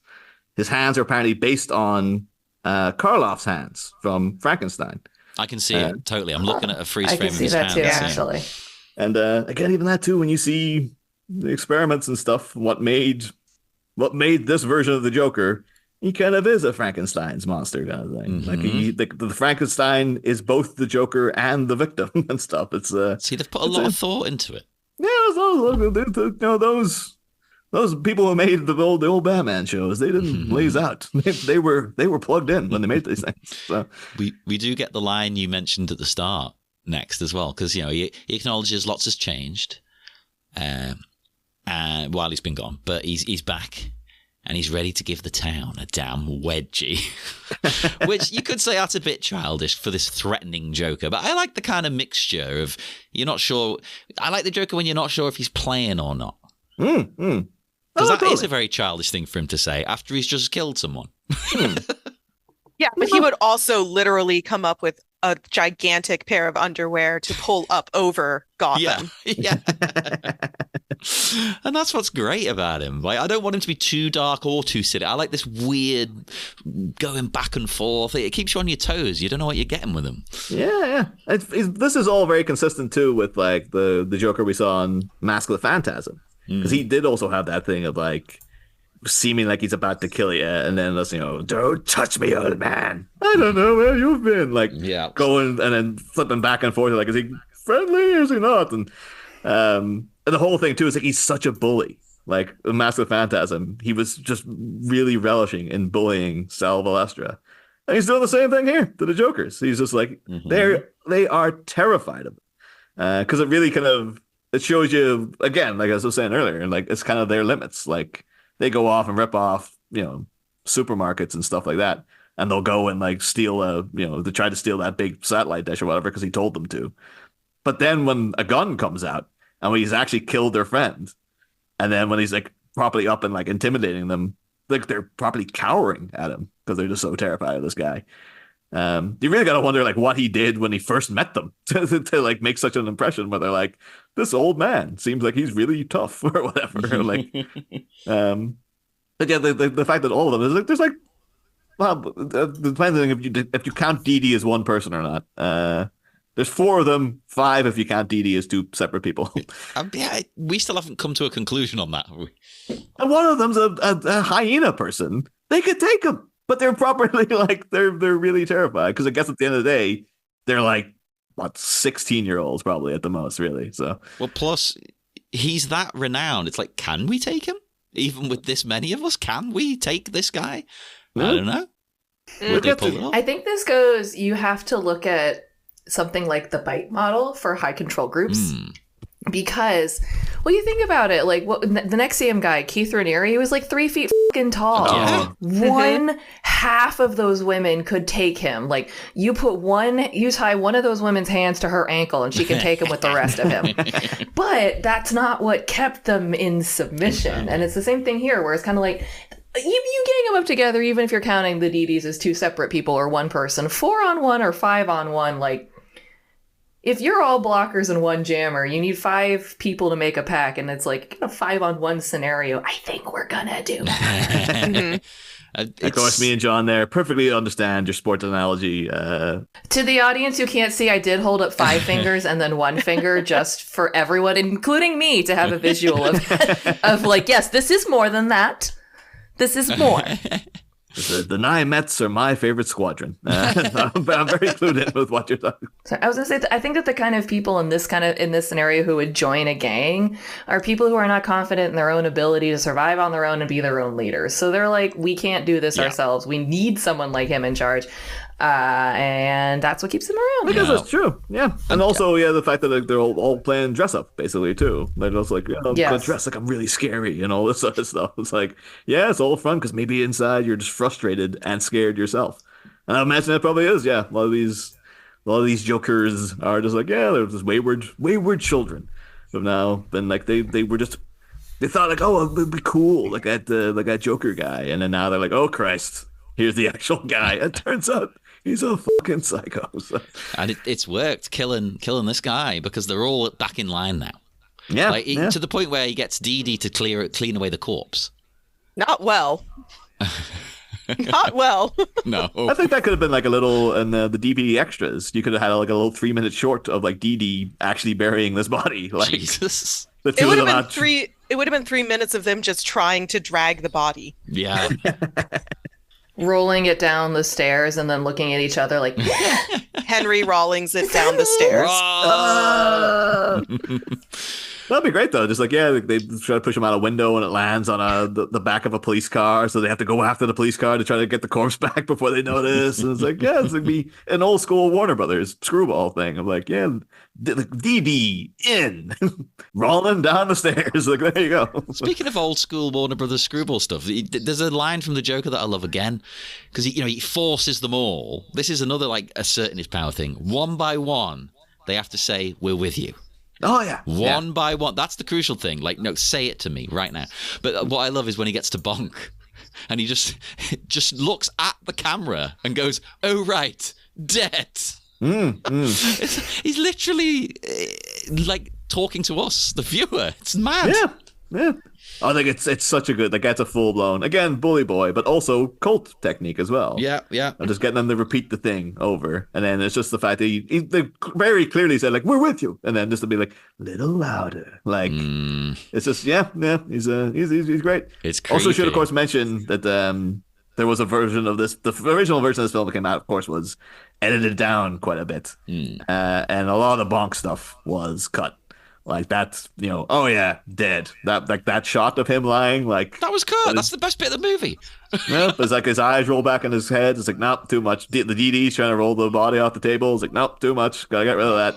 His hands are apparently based on Karloff's hands from Frankenstein. I can see it totally. I'm looking at a freeze frame of his hands. I can see that too, actually. And again, even that too, when you see the experiments and stuff, what made this version of the Joker, he kind of is a Frankenstein's monster kind of thing. Like the Frankenstein is both the Joker and the victim and stuff. It's see, they've put a lot of thought into it. Yeah, those people who made the old Batman shows, they didn't blaze out. They were plugged in when they made these things. So we do get the line you mentioned at the start next as well, because he acknowledges lots has changed while he's been gone, but he's back and he's ready to give the town a damn wedgie. Which you could say that's a bit childish for this threatening Joker, but I like the kind of mixture of you're not sure. I like the Joker when you're not sure if he's playing or not. Because that is a very childish thing for him to say after he's just killed someone. Yeah, but he would also literally come up with a gigantic pair of underwear to pull up over Gotham. Yeah. And that's what's great about him. Like, I don't want him to be too dark or too silly. I like this weird going back and forth. It keeps you on your toes. You don't know what you're getting with him. Yeah. This is all very consistent too with like the Joker we saw on Mask of the Phantasm. Because he did also have that thing of like seeming like he's about to kill you, and then don't touch me, old man. I don't know where you've been. Like going and then flipping back and forth. Like, is he friendly or is he not? And the whole thing too is like he's such a bully. Like in Mask of the Phantasm, he was just really relishing in bullying Sal Valestra, and he's doing the same thing here to the Jokerz. He's just like they are terrified of it because it really kind of. It shows you, again, like I was saying earlier, and like it's kind of their limits. Like they go off and rip off, supermarkets and stuff like that, and they'll go and like steal they try to steal that big satellite dish or whatever because he told them to. But then when a gun comes out and when he's actually killed their friend, and then when he's like properly up and like intimidating them, like they're properly cowering at him because they're just so terrified of this guy. You really gotta wonder like what he did when he first met them to like make such an impression where they're like, this old man seems like he's really tough or whatever. Like but yeah, the fact that all of them is like there's like, well, depending if you count Dee Dee as one person or not. There's 4 of them, 5 if you count Dee Dee as 2 separate people. Yeah, we still haven't come to a conclusion on that, have we? And one of them's a hyena person. They could take him. But they're properly like they're really terrified because I guess at the end of the day they're like 16-year-olds probably at the most, really. So well, plus he's that renowned. It's like, can we take him? Even with this many of us, can we take this guy? I don't know. Would they pull it off? I think this goes. You have to look at something like the bite model for high control groups. Because, well, you think about it, like the Nexium guy, Keith Raniere, he was like 3 feet fucking tall. Yeah. One half of those women could take him. Like you tie one of those women's hands to her ankle and she can take him with the rest of him. But that's not what kept them in submission. And it's the same thing here where it's kind of like, you gang them up together, even if you're counting the DDs as 2 separate people or one person, 4-on-1 or 5-on-1, like, if you're all blockers and 1 jammer, you need 5 people to make a pack, and it's like a 5-on-1 scenario. I think we're gonna do. Of course, me and John there perfectly understand your sports analogy. To the audience who can't see, I did hold up 5 fingers and then 1 finger just for everyone, including me, to have a visual of like, yes, this is more than that. This is more. The Nye Mets are my favorite squadron. I'm very clued in with what you're talking. So I was gonna say, I think that the kind of people in this scenario who would join a gang are people who are not confident in their own ability to survive on their own and be their own leaders. So they're like, we can't do this ourselves. We need someone like him in charge. And that's what keeps him around. I guess that's true. Yeah. And also, the fact that they're all playing dress up, basically, too. They're just like, go dress like I'm really scary and all this other stuff. It's like, it's all fun because maybe inside you're just frustrated and scared yourself. And I imagine it probably is, A lot of these Jokerz are just like, they're just wayward children who've now been like, they thought like, oh, it would be cool, like that Joker guy. And then now they're like, oh, Christ, here's the actual guy. It turns out he's a fucking psycho. And it's worked, killing this guy, because they're all back in line now. Yeah, to the point where he gets Dee Dee to clean away the corpse. Not well. Not well. No. I think that could have been like a little, in the DVD extras, you could have had like a little 3-minute short of like Dee Dee actually burying this body. Like, Jesus. It would have been 3. It would have been 3 minutes of them just trying to drag the body. Yeah. Rolling it down the stairs and then looking at each other like Henry Rawlings it down the stairs. That'd be great though. Just like, they try to push him out a window and it lands on the back of a police car, so they have to go after the police car to try to get the corpse back before they notice. And it's like, it's like be an old school Warner Brothers screwball thing. I'm like, DD in rolling down the stairs. Like, there you go. Speaking of old school Warner Brothers screwball stuff, there's a line from the Joker that I love again, because he forces them all. This is another like asserting his power thing. One by one, they have to say, "We're with you." Oh, yeah. One by one. That's the crucial thing. Like, no, say it to me right now. But what I love is when he gets to Bonk and he just looks at the camera and goes, "Oh, right, dead." He's literally like talking to us, the viewer. It's mad. Yeah. I think it's such a good, like, that's a full blown, again, bully boy, but also cult technique as well. Yeah. I'm just getting them to repeat the thing over, and then it's just the fact that they very clearly said like, "We're with you," and then just to be like, little louder, like it's just he's great. It's creepy. Also should of course mention that there was a version of this. The original version of this film that came out, of course, was edited down quite a bit, and a lot of the bonk stuff was cut. Like, that's, dead. That shot of him lying, like, that was cut. That's the best bit of the movie. It's like his eyes roll back in his head. It's like, nope, too much. The DD's trying to roll the body off the table. It's like, nope, too much. Gotta get rid of that.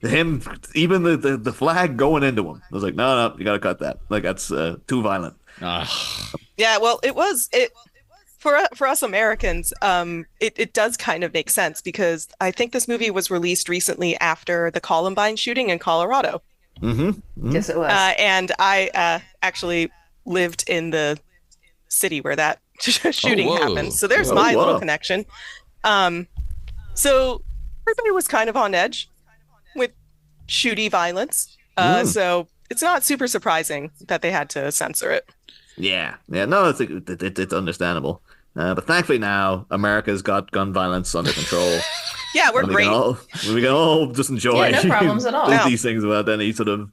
Him, even the flag going into him. I was like, no, you gotta cut that. Like, that's too violent. Yeah, well, it for us Americans, it does kind of make sense, because I think this movie was released recently after the Columbine shooting in Colorado. Yes, it was. And I actually lived in the city where that shooting happened. So there's my little connection. So everybody was kind of on edge with shooty violence. So it's not super surprising that they had to censor it. Yeah. No, it's understandable. But thankfully now, America's got gun violence under control. Yeah, we're great. We can all just enjoy no problems at all. these things without any sort of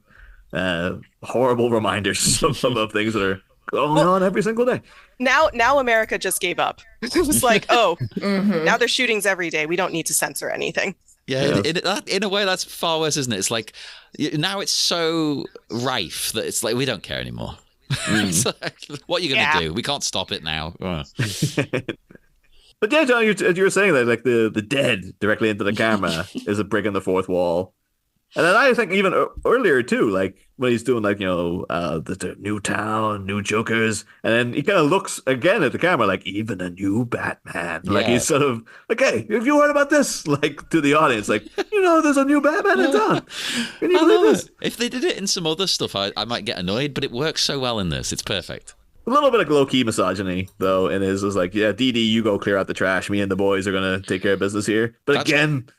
horrible reminders of things that are going on every single day. Now America just gave up. It was like, now there's shootings every day. We don't need to censor anything. Yeah, in a way, that's far worse, isn't it? It's like, now it's so rife that it's like, we don't care anymore. It's like, what are you going to do? We can't stop it now. But yeah, John, you were saying that like the dead directly into the camera is a brick in the fourth wall. And then I think even earlier too, like when he's doing like, the new town, new Jokerz, and then he kind of looks again at the camera like, even a new Batman. Yeah. Like he's sort of like, hey, have you heard about this? Like to the audience, like, there's a new Batman in town. Can you believe this? If they did it in some other stuff, I might get annoyed, but it works so well in this. It's perfect. A little bit of low-key misogyny, though, in his was like, yeah, Dee, you go clear out the trash. Me and the boys are going to take care of business here. But again,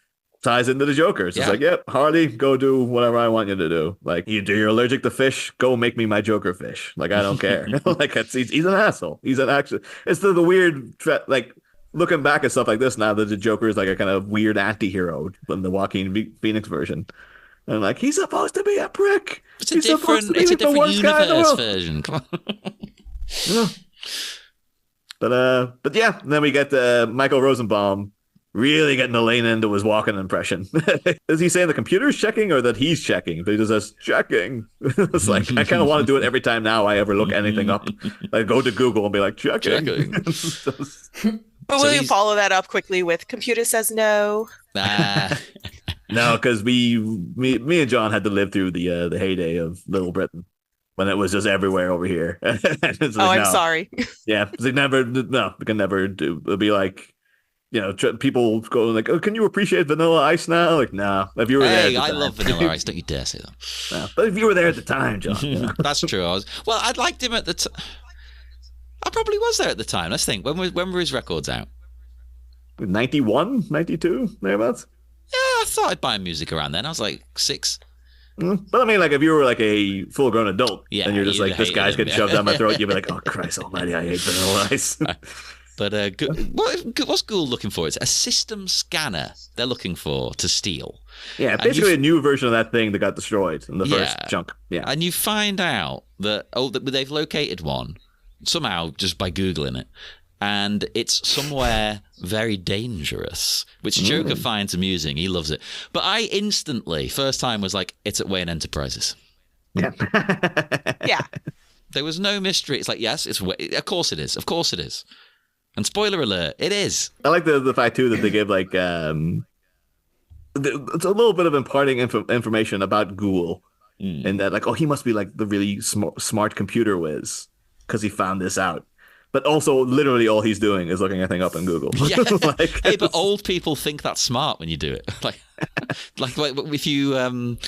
ties into the Jokerz. It's like, yep, Harley, go do whatever I want you to do. Like, you're allergic to fish, go make me my Joker fish. Like, I don't care. Like, he's an asshole. He's an actual. It's the weird, like, looking back at stuff like this now that the Joker is like a kind of weird anti-hero in the Joaquin Phoenix version. And like, he's supposed to be a prick. It's a different universe version. Come on. Yeah. But yeah, and then we get Michael Rosenbaum really getting Elena into his walking impression. Is he saying the computer's checking or that he's checking? But he just says checking. It's like, I kind of want to do it every time now I ever look anything up. Like go to Google and be like checking. But will you follow that up quickly with computer says no? No, because me and John had to live through the heyday of Little Britain when it was just everywhere over here. I'm sorry. Yeah, we can never do. It'll be like, people go like, "Oh, can you appreciate Vanilla Ice now?" Like, no. If you were there, I love Vanilla Ice. Don't you dare say that. No, but if you were there at the time, John, that's true. I liked him at the time. I probably was there at the time. Let's think. When were his records out? 91, 92, thereabouts. Yeah, I started buying music around then. I was like 6. But I mean, like, if you were like a full-grown adult, and you're just like, this guy's getting shoved down my throat, you'd be like, oh, Christ almighty, I hate Vanilla Ice. But what's Google looking for? It's a system scanner they're looking for to steal. Yeah, basically a new version of that thing that got destroyed in the first chunk. Yeah, and you find out that they've located one somehow just by Googling it. And it's somewhere very dangerous, which Joker finds amusing. He loves it. But I instantly, first time, was like, it's at Wayne Enterprises. Yeah. Yeah. There was no mystery. It's like, yes, of course it is. Of course it is. And spoiler alert, it is. I like the fact, too, that they give, like, it's a little bit of imparting information about Ghoul. And that, like, he must be, like, the really smart computer whiz because he found this out. But also, literally, all he's doing is looking anything up on Google. Yeah. Hey, but old people think that's smart when you do it. like if you,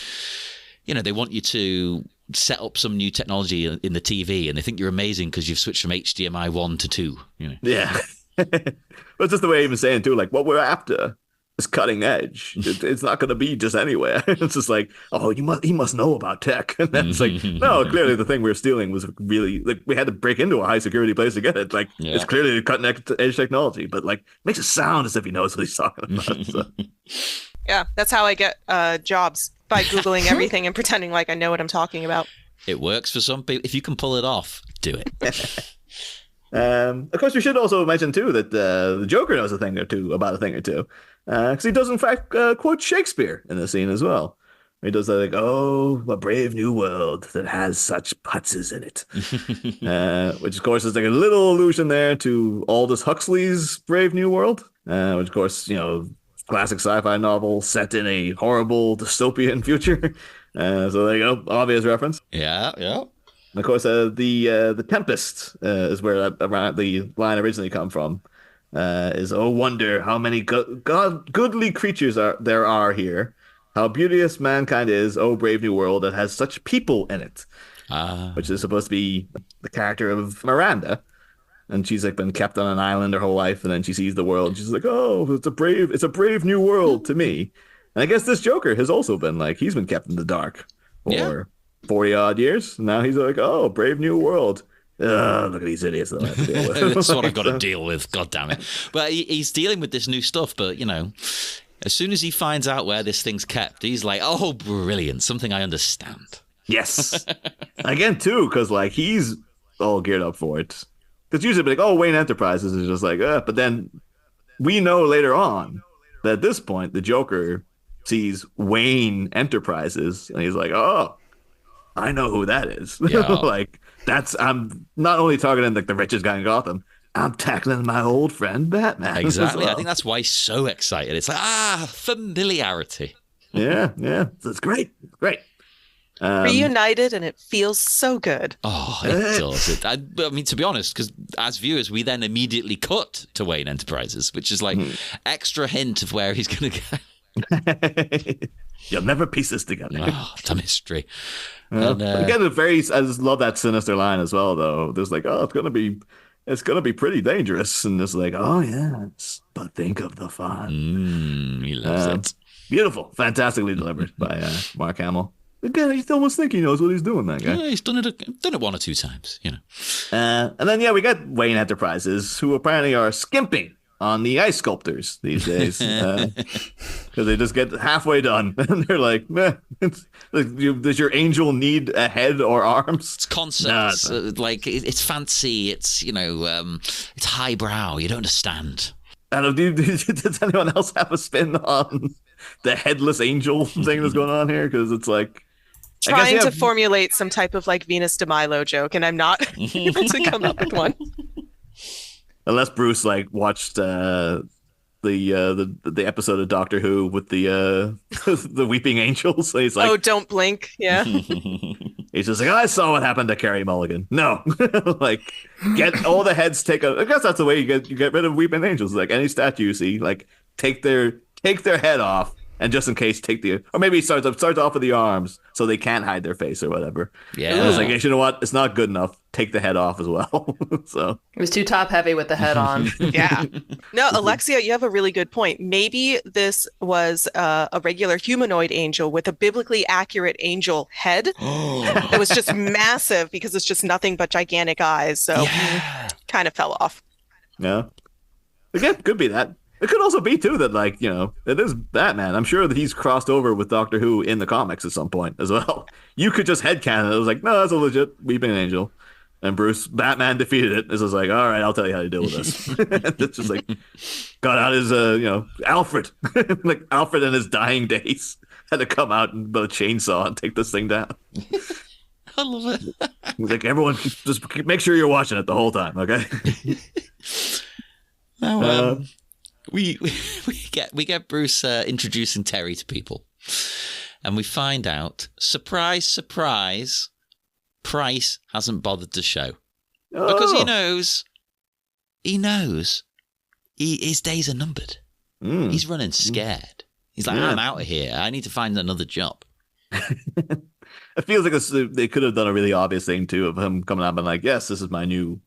they want you to set up some new technology in the TV, and they think you're amazing because you've switched from HDMI 1 to 2. Yeah. But it's just the way he was saying, too, like, what we're after is cutting edge. It's not going to be just anywhere. It's just like, he must know about tech. And then it's like, no, clearly the thing we were stealing was really, like, we had to break into a high security place to get it. Like, it's clearly cutting edge technology, but like, makes it sound as if he knows what he's talking about. So. Yeah, that's how I get jobs, by Googling everything and pretending like I know what I'm talking about. It works for some people. If you can pull it off, do it. Of course, we should also mention, too, that the Joker knows a thing or two about a thing or two. Because he does, in fact, quote Shakespeare in the scene as well. He does that, like, oh, a brave new world that has such putzes in it. Which, of course, is like a little allusion there to Aldous Huxley's Brave New World. Which, of course, classic sci-fi novel set in a horrible dystopian future. So there you go, obvious reference. Yeah. And of course, the Tempest is where the line originally come from. Is oh wonder how many goodly creatures there are here, how beauteous mankind is, oh brave new world that has such people in it. Which is supposed to be the character of Miranda, and she's like been kept on an island her whole life, and then she sees the world, and she's like, oh, it's a brave new world to me. And I guess this Joker has also been like, he's been kept in the dark for 40 odd years, and now he's like, oh, brave new world. Look at these idiots that I have to deal with. That's what I've got to deal with. God damn it. But he's dealing with this new stuff. But, as soon as he finds out where this thing's kept, he's like, oh, brilliant. Something I understand. Yes. Again, too, because, like, he's all geared up for it. Because usually, like, oh, Wayne Enterprises is just like, but then we know later on that at this point, the Joker sees Wayne Enterprises, and he's like, oh, I know who that is. Yeah. Like, I'm not only targeting like the richest guy in Gotham, I'm tackling my old friend Batman. Exactly. Well. I think that's why he's so excited. It's like, familiarity. Yeah. So it's great. Reunited, and it feels so good. Oh, it does. I mean, to be honest, because as viewers, we then immediately cut to Wayne Enterprises, which is like extra hint of where he's going to go. You'll never piece this together. Oh, it's a mystery. And, again, I just love that sinister line as well, though. There's like, oh, it's gonna be pretty dangerous, and it's like, oh yes, but think of the fun. He loves it. Beautiful, fantastically delivered by Mark Hamill. Again, you almost think he knows what he's doing, that guy. Yeah, he's done it one or two times, And then we got Wayne Enterprises, who apparently are skimping on the ice sculptors these days, because they just get halfway done and they're like, meh. Does your angel need a head or arms? It's concepts, it's fancy, it's it's highbrow. You don't understand. I don't know, does anyone else have a spin on the headless angel thing that's going on here? Because it's like trying to formulate some type of like Venus de Milo joke, and I'm not able to come up with one. unless Bruce like watched the episode of Doctor Who with the the weeping angels. So he's like, oh, don't blink. Yeah. He's just like, I saw what happened to Carrie Mulligan. No, like get all the heads. I guess that's the way you get rid of weeping angels. Like any statue you see, like take their head off. And just in case, or maybe he starts off with the arms so they can't hide their face or whatever. Yeah. And I was like, hey, you know what? It's not good enough. Take the head off as well. So it was too top heavy with the head on. Yeah. No, Alexia, you have a really good point. Maybe this was a regular humanoid angel with a biblically accurate angel head. It was just massive because it's just nothing but gigantic eyes. So kind of fell off. Yeah. Again, could be that. It could also be, too, that, like, you know, it is Batman. I'm sure that he's crossed over with Doctor Who in the comics at some point as well. You could just headcanon it. It was like, no, that's a legit weeping angel. And Batman defeated it. This is like, all right, I'll tell you how to deal with this. It's just like, got out his, Alfred. Like, Alfred in his dying days had to come out and build a chainsaw and take this thing down. I love it. He's like, everyone, just make sure you're watching it the whole time, okay? Now, we get Bruce introducing Terry to people, and we find out, surprise, surprise, Price hasn't bothered to show because he knows his days are numbered. He's running scared. He's like, I'm out of here. I need to find another job. It feels like they could have done a really obvious thing too of him coming up and like, yes, this is my new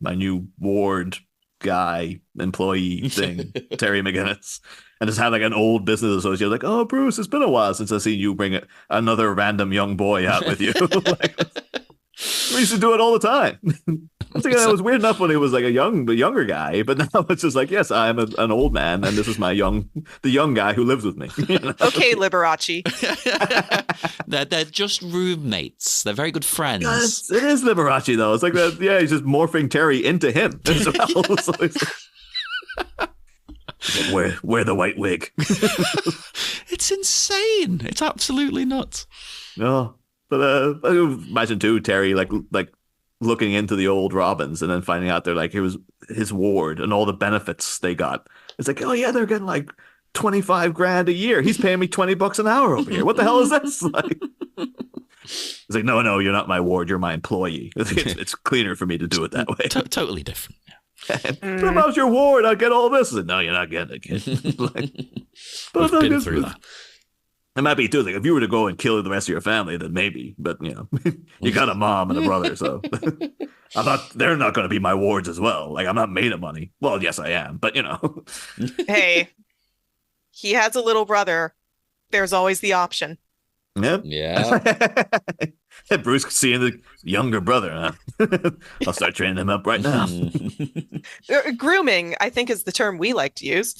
ward guy employee thing, Terry McGinnis, and just have like an old business associate like, oh, Bruce, it's been a while since I've seen you bring another random young boy out with you. Like, we used to do it all the time. I think it was weird enough when he was like a younger guy, but now it's just like, yes, I'm an old man, and this is the young guy who lives with me. You know? Okay, Liberace. They're just roommates. They're very good friends. Yes, it is Liberace though. It's like that. Yeah, he's just morphing Terry into him as well. So wear the white wig. It's insane. It's absolutely nuts. No, but I imagine too Terry like looking into the old Robins and then finding out they're like, it was his ward and all the benefits they got. It's like, oh yeah, they're getting like $25,000 a year. He's paying me $20 an hour over here. What the hell is this? Like, it's like, no, you're not my ward. You're my employee. It's cleaner for me to do it that way. Totally different. But if I was your ward, I'd get all this. Like, no, you're not getting it, kid. Like, We've been through that. It might be too. Like if you were to go and kill the rest of your family, then maybe. But you know, you got a mom and a brother, so they're not going to be my wards as well. Like I'm not made of money. Well, yes, I am, but you know. Hey, he has a little brother. There's always the option. Yep. Yeah. Bruce seeing the younger brother. Huh? I'll start training him up right now. Grooming, I think, is the term we like to use.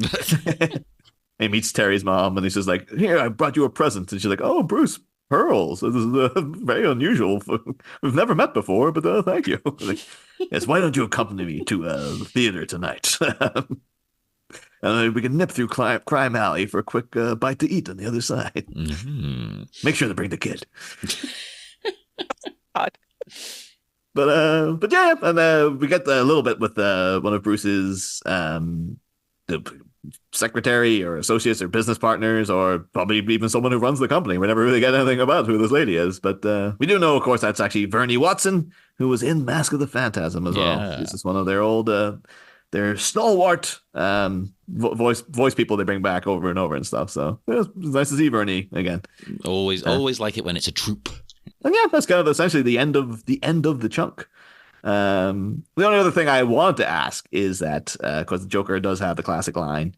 He meets Terry's mom, and he's just like, "Here, I brought you a present." And she's like, "Oh, Bruce, pearls. This is very unusual. We've never met before, but thank you." Like, yes, why don't you accompany me to the theater tonight? And we can nip through Crime Alley for a quick bite to eat on the other side. Mm-hmm. Make sure to bring the kid. God. But yeah, and we get a little bit with one of Bruce's secretary or associates or business partners, or probably even someone who runs the company. We never really get anything about who this lady is, but we do know, of course, that's actually Vernie Watson, who was in Mask of the Phantasm as well. This is one of their old, their stalwart voice people they bring back over and over and stuff. So it's nice to see Vernie again. Always like it when it's a troupe. And yeah, that's kind of essentially the end of the chunk. The only other thing I want to ask is that because the Joker does have the classic line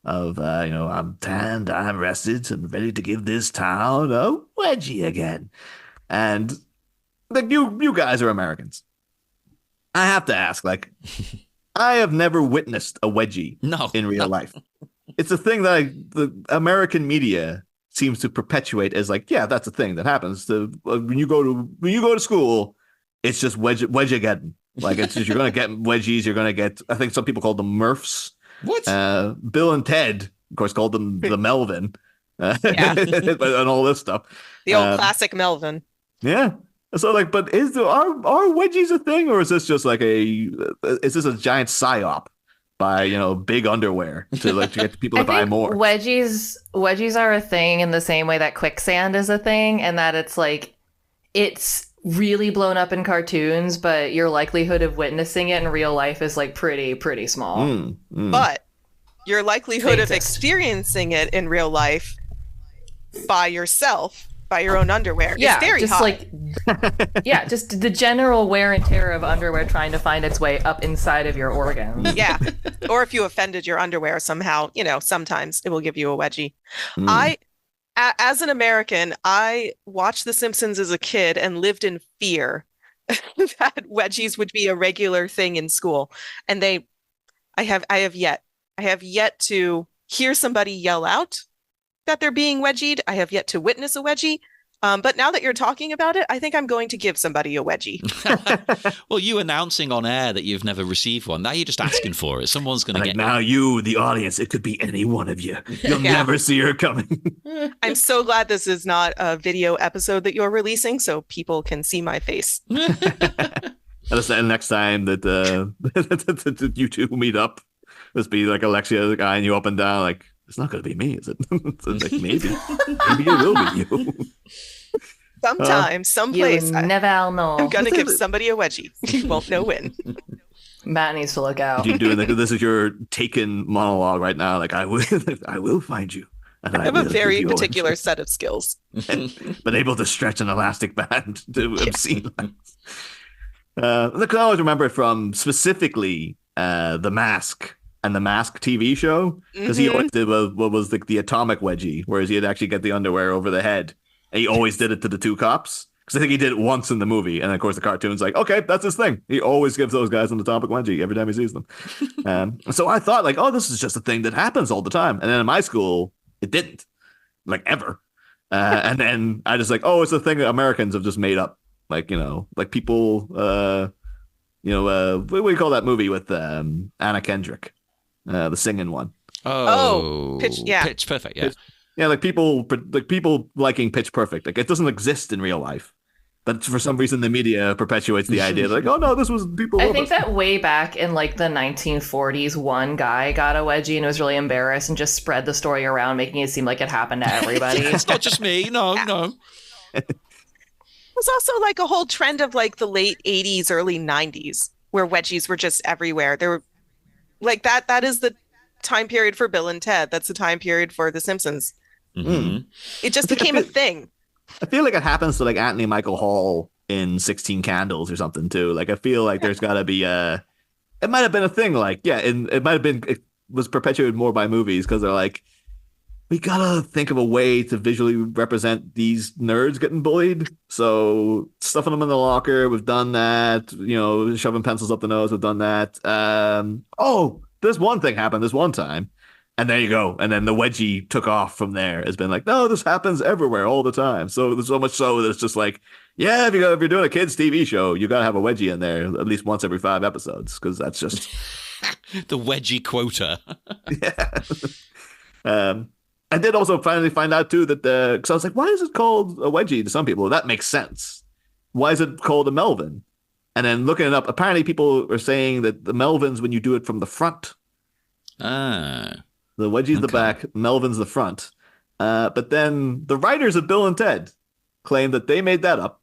of I'm tanned, I'm rested, and ready to give this town a wedgie again. And like you guys are Americans. I have to ask, like, I have never witnessed a wedgie in real life. It's a thing that the American media seems to perpetuate as like, yeah, that's a thing that happens to when you go to school. It's just wedge-again. Like it's just, you're gonna get wedgies. You're gonna get. I think some people call them Murphs. What? Bill and Ted, of course, called them the Melvin, and all this stuff. The old classic Melvin. Yeah. So like, but are wedgies a thing, or is this just like is this a giant psyop buy, big underwear to get people to buy more. Wedgies are a thing in the same way that quicksand is a thing, and that it's like it's really blown up in cartoons, but your likelihood of witnessing it in real life is like pretty small. But your likelihood of experiencing it in real life by yourself, by your own underwear, is very high. Just the general wear and tear of underwear trying to find its way up inside of your organs. Yeah. Or if you offended your underwear somehow, sometimes it will give you a wedgie. As an American, I watched The Simpsons as a kid and lived in fear that wedgies would be a regular thing in school. And I have yet to hear somebody yell out that they're being wedgied. I have yet to witness a wedgie. But now that you're talking about it, I think I'm going to give somebody a wedgie. Well, you announcing on air that you've never received one. Now you're just asking for it. Someone's going to get now you, the audience, it could be any one of you. You'll never see her coming. I'm so glad this is not a video episode that you're releasing so people can see my face. And next time that you two meet up, just be like Alexia, the guy, and you up and down, like, it's not going to be me, is it? It's like, maybe it will be you. Sometime, someplace. You never know. I'm going to give somebody a wedgie. You won't know when. Matt needs to look out. You're doing this is your Taken monologue right now. Like, I will find you. And I have a very particular set of skills. Been able to stretch an elastic band to obscene lengths. I always remember it from specifically The Mask. And The Mask TV show, because he always did what was the atomic wedgie, whereas he'd actually get the underwear over the head. And he always did it to the two cops, because I think he did it once in the movie. And of course, the cartoon's like, okay, that's his thing. He always gives those guys an atomic wedgie every time he sees them. So I thought, like, oh, this is just a thing that happens all the time. And then in my school, it didn't, like, ever. And then I just like, oh, it's a thing that Americans have just made up. Like, like people, what do you call that movie with Anna Kendrick? The singing one. Pitch Perfect. Yeah, like people liking Pitch Perfect. Like, it doesn't exist in real life, but for some reason the media perpetuates the idea. Like, oh no, this was people. I think that way back in like the 1940s, one guy got a wedgie and was really embarrassed and just spread the story around, making it seem like it happened to everybody. It's not just me. No. It was also like a whole trend of like the late 80s, early 90s, where wedgies were just everywhere. There were like that is the time period for Bill and Ted. That's the time period for The Simpsons. Mm-hmm. It just became a thing. I feel like it happens to like Anthony Michael Hall in 16 Candles or something too. Like, I feel like there's got to be it might have been a thing. Like, it was perpetuated more by movies because they're like, we gotta think of a way to visually represent these nerds getting bullied. So stuffing them in the locker, we've done that. Shoving pencils up the nose, we've done that. This one thing happened this one time, and there you go. And then the wedgie took off from there. It's been like, no, this happens everywhere all the time. So there's so much so that it's just like, yeah, if you're doing a kids TV show, you gotta have a wedgie in there at least once every 5 episodes, because that's just the wedgie quota. Yeah. I did also finally find out, too, that because I was like, why is it called a wedgie to some people? That makes sense. Why is it called a Melvin? And then looking it up, apparently people are saying that the Melvins, when you do it from the front. The wedgie's the back, Melvin's the front. But then the writers of Bill and Ted claim that they made that up.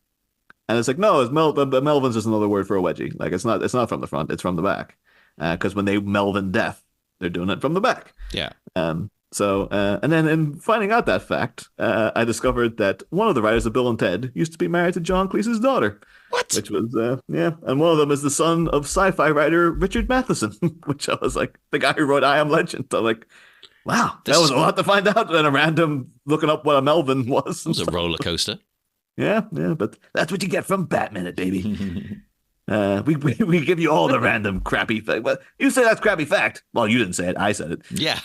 And it's like, no, Melvin's is another word for a wedgie. Like, it's not from the front, it's from the back. Because when they Melvin death, they're doing it from the back. Yeah. So, and then in finding out that fact, I discovered that one of the writers of Bill and Ted used to be married to John Cleese's daughter. What? Which was, and one of them is the son of sci-fi writer Richard Matheson, which I was like, the guy who wrote I Am Legend. I'm like, wow, that was a lot to find out in a random looking up what a Melvin was. It was a roller coaster. Yeah, but that's what you get from Batman, baby. We give you all the random crappy fact. Well, you say that's crappy fact. Well, you didn't say it. I said it. Yeah.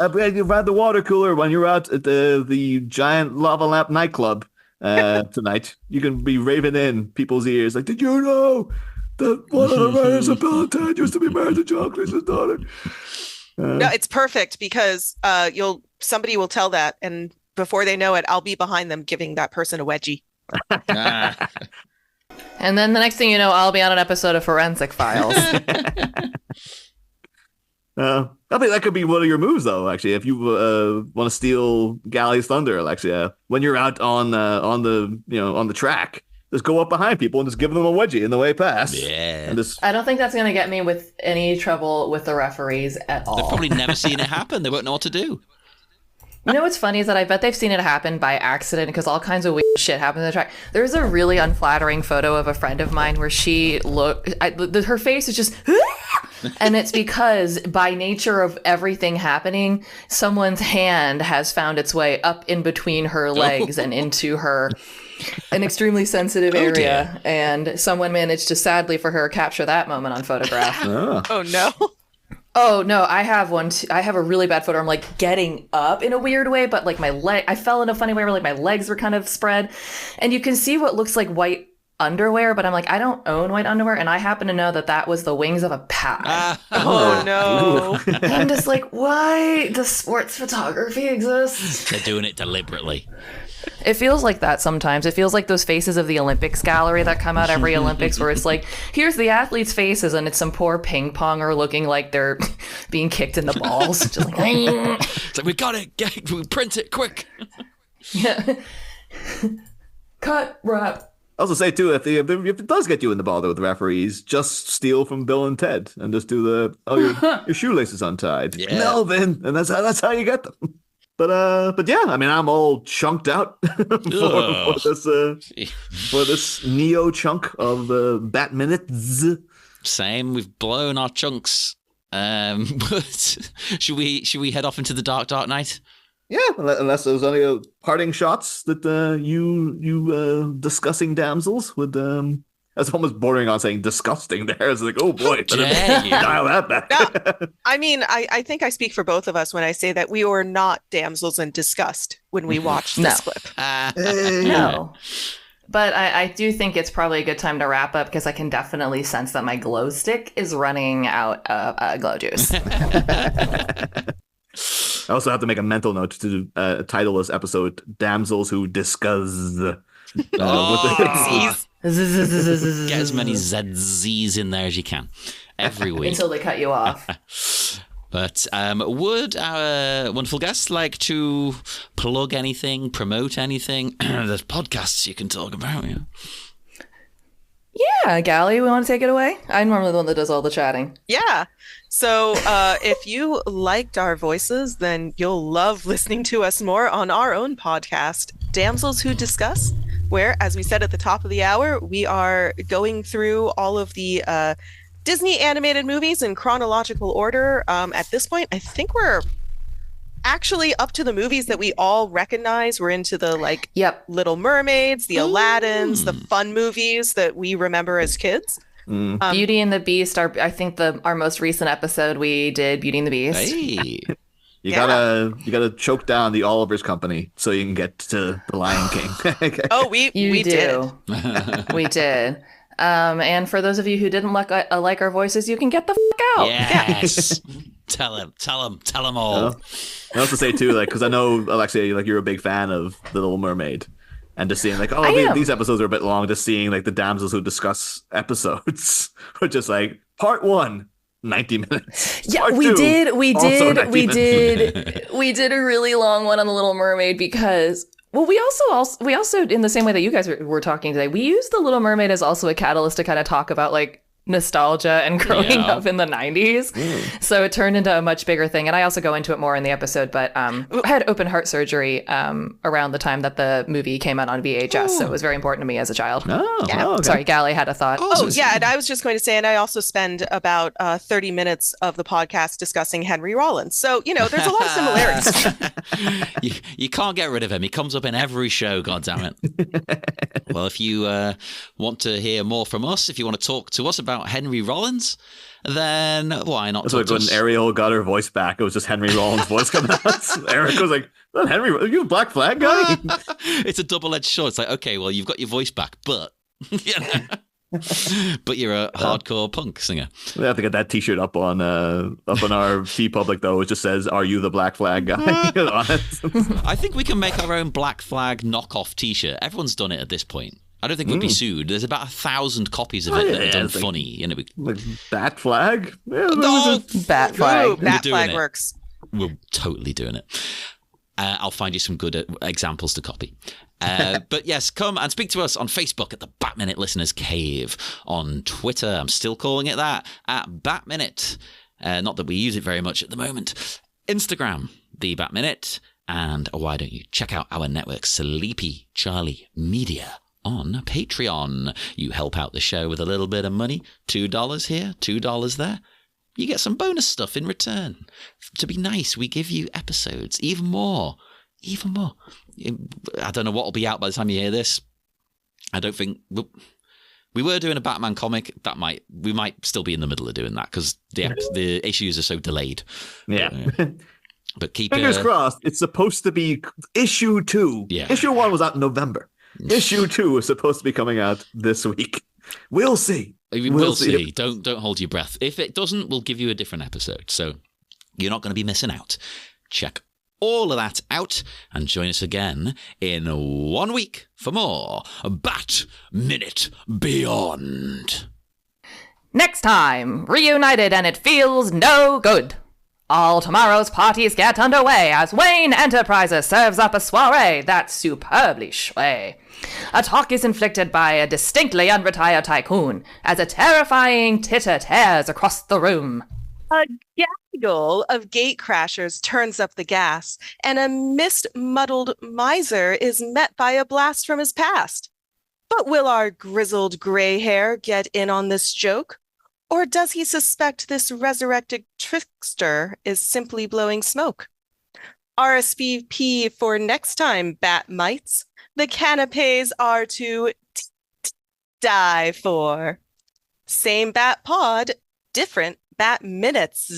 You've had the water cooler when you're out at the giant lava lamp nightclub tonight. You can be raving in people's ears like, did you know that one of the writers of Bill and Ted used to be married to John Cleese's daughter? No, it's perfect because somebody will tell that, and before they know it, I'll be behind them giving that person a wedgie. And then the next thing you know, I'll be on an episode of Forensic Files. I think that could be one of your moves, though. Actually, if you want to steal Galley's thunder, Alexia, when you're out on the track, just go up behind people and just give them a wedgie in the way past. Yeah. And just... I don't think that's going to get me with any trouble with the referees at all. They've probably never seen it happen. They won't know what to do. You know what's funny is that I bet they've seen it happen by accident because all kinds of weird shit happens on the track. There's a really unflattering photo of a friend of mine where she her face is just, and it's because by nature of everything happening, someone's hand has found its way up in between her legs and into an extremely sensitive area. And someone managed to, sadly for her, capture that moment on photograph. Oh no. Oh no, I have one. I have a really bad photo. I'm like getting up in a weird way, but like I fell in a funny way where like my legs were kind of spread, and you can see what looks like white underwear. But I'm like, I don't own white underwear, and I happen to know that was the wings of a pie. Oh no! I'm just like, why does sports photography exist? They're doing it deliberately. It feels like that sometimes. It feels like those faces of the Olympics gallery that come out every Olympics where it's like, here's the athletes' faces and it's some poor ping ponger looking like they're being kicked in the balls. Just like, it's like, we got it. We print it quick. Yeah. Cut, wrap. I also say, too, if it does get you in the bother with the referees, just steal from Bill and Ted and just do your shoelaces untied. Yeah. Melvin, and that's how you get them. But yeah, I mean, I'm all chunked out for this Neo chunk of Bat Minutes. Same, we've blown our chunks. But should we head off into the dark night? Yeah, unless there's any parting shots that you discussing damsels would. That's almost bordering on saying disgusting there. It's like, oh boy, dial that back. No, I mean, I think I speak for both of us when I say that we were not damsels in disgust when we watched this clip. No. But I do think it's probably a good time to wrap up because I can definitely sense that my glow stick is running out of glow juice. I also have to make a mental note to title this episode Damsels Who Discuzz. Get as many ZZs in there as you can every week. Until they cut you off. But would our wonderful guests like to plug anything, promote anything? There's podcasts you can talk about. Yeah, Gally, we want to take it away? I'm normally the one that does all the chatting. Yeah. So if you liked our voices, then you'll love listening to us more on our own podcast, Damsels Who Discuss, where, as we said at the top of the hour, we are going through all of the Disney animated movies in chronological order. At this point, I think we're actually up to the movies that we all recognize. We're into the Little Mermaids, the Aladdins, the fun movies that we remember as kids. Beauty and the Beast. I think our most recent episode we did Beauty and the Beast. Hey. You gotta choke down the Oliver's Company so you can get to the Lion King. Oh, we did. We did. And for those of you who didn't like our voices, you can get the fuck out. Yes. Tell them all. I also say too, because I know, Alexia, you're a big fan of The Little Mermaid, and just seeing these episodes are a bit long. Just seeing the Damsels Who Discuss episodes, were just part 1, 90 minutes. Yeah, Part we 2, did we minutes. did a really long one on The Little Mermaid because. Well, we also in the same way that you guys were talking today, we used The Little Mermaid as also a catalyst to kind of talk about nostalgia and growing up in the 90s. So it turned into a much bigger thing. And I also go into it more in the episode, but I had open heart surgery around the time that the movie came out on VHS. So it was very important to me as a child. Okay. Sorry, Gally had a thought. And I was just going to say, and I also spend about 30 minutes of the podcast discussing Henry Rollins. So, there's a lot of similarities. You can't get rid of him. He comes up in every show, goddammit. Well, if you want to hear more from us, if you want to talk to us about Henry Rollins, then why not? That's when Ariel got her voice back. It was just Henry Rollins' voice coming out. Eric was like, "Well, Henry, are you a Black Flag guy?" It's a double-edged sword. It's like, okay, well, you've got your voice back, but but you're a hardcore punk singer. We have to get that T-shirt up on our Fee Public though. It just says, "Are you the Black Flag guy?" on it. I think we can make our own Black Flag knockoff T-shirt. Everyone's done it at this point. I don't think we'd be sued. There's about 1,000 copies of it that are done funny. Like Bat Flag? Yeah, Bat Flag. Ooh, Bat Flag works. We're totally doing it. I'll find you some good examples to copy. But yes, come and speak to us on Facebook at the Bat Minute Listeners Cave. On Twitter, I'm still calling it that, at Bat Minute. Not that we use it very much at the moment. Instagram, the Bat Minute. And why don't you check out our network, Sleepy Charlie Media, on Patreon. You help out the show with a little bit of money, $2 here, $2 there. You get some bonus stuff in return. To be nice, we give you episodes, even more. I don't know what will be out by the time you hear this. I don't think we were doing a Batman comic. We might still be in the middle of doing that because the issues are so delayed. Yeah. But keep fingers crossed. It's supposed to be issue 2. Yeah. Issue 1 was out in November. Issue 2 is supposed to be coming out this week. We'll see. We'll see. Don't hold your breath. If it doesn't, we'll give you a different episode. So you're not going to be missing out. Check all of that out and join us again in 1 week for more Bat Minute Beyond. Next time, reunited and it feels no good. All tomorrow's parties get underway as Wayne Enterprises serves up a soiree that's superbly schway. A talk is inflicted by a distinctly unretired tycoon as a terrifying titter tears across the room. A gaggle of gate crashers turns up the gas, and a mist-muddled miser is met by a blast from his past. But will our grizzled gray hair get in on this joke? Or does he suspect this resurrected trickster is simply blowing smoke? RSVP for next time, Bat Mites. The canapes are to die for. Same Bat Pod, different Bat Minutes.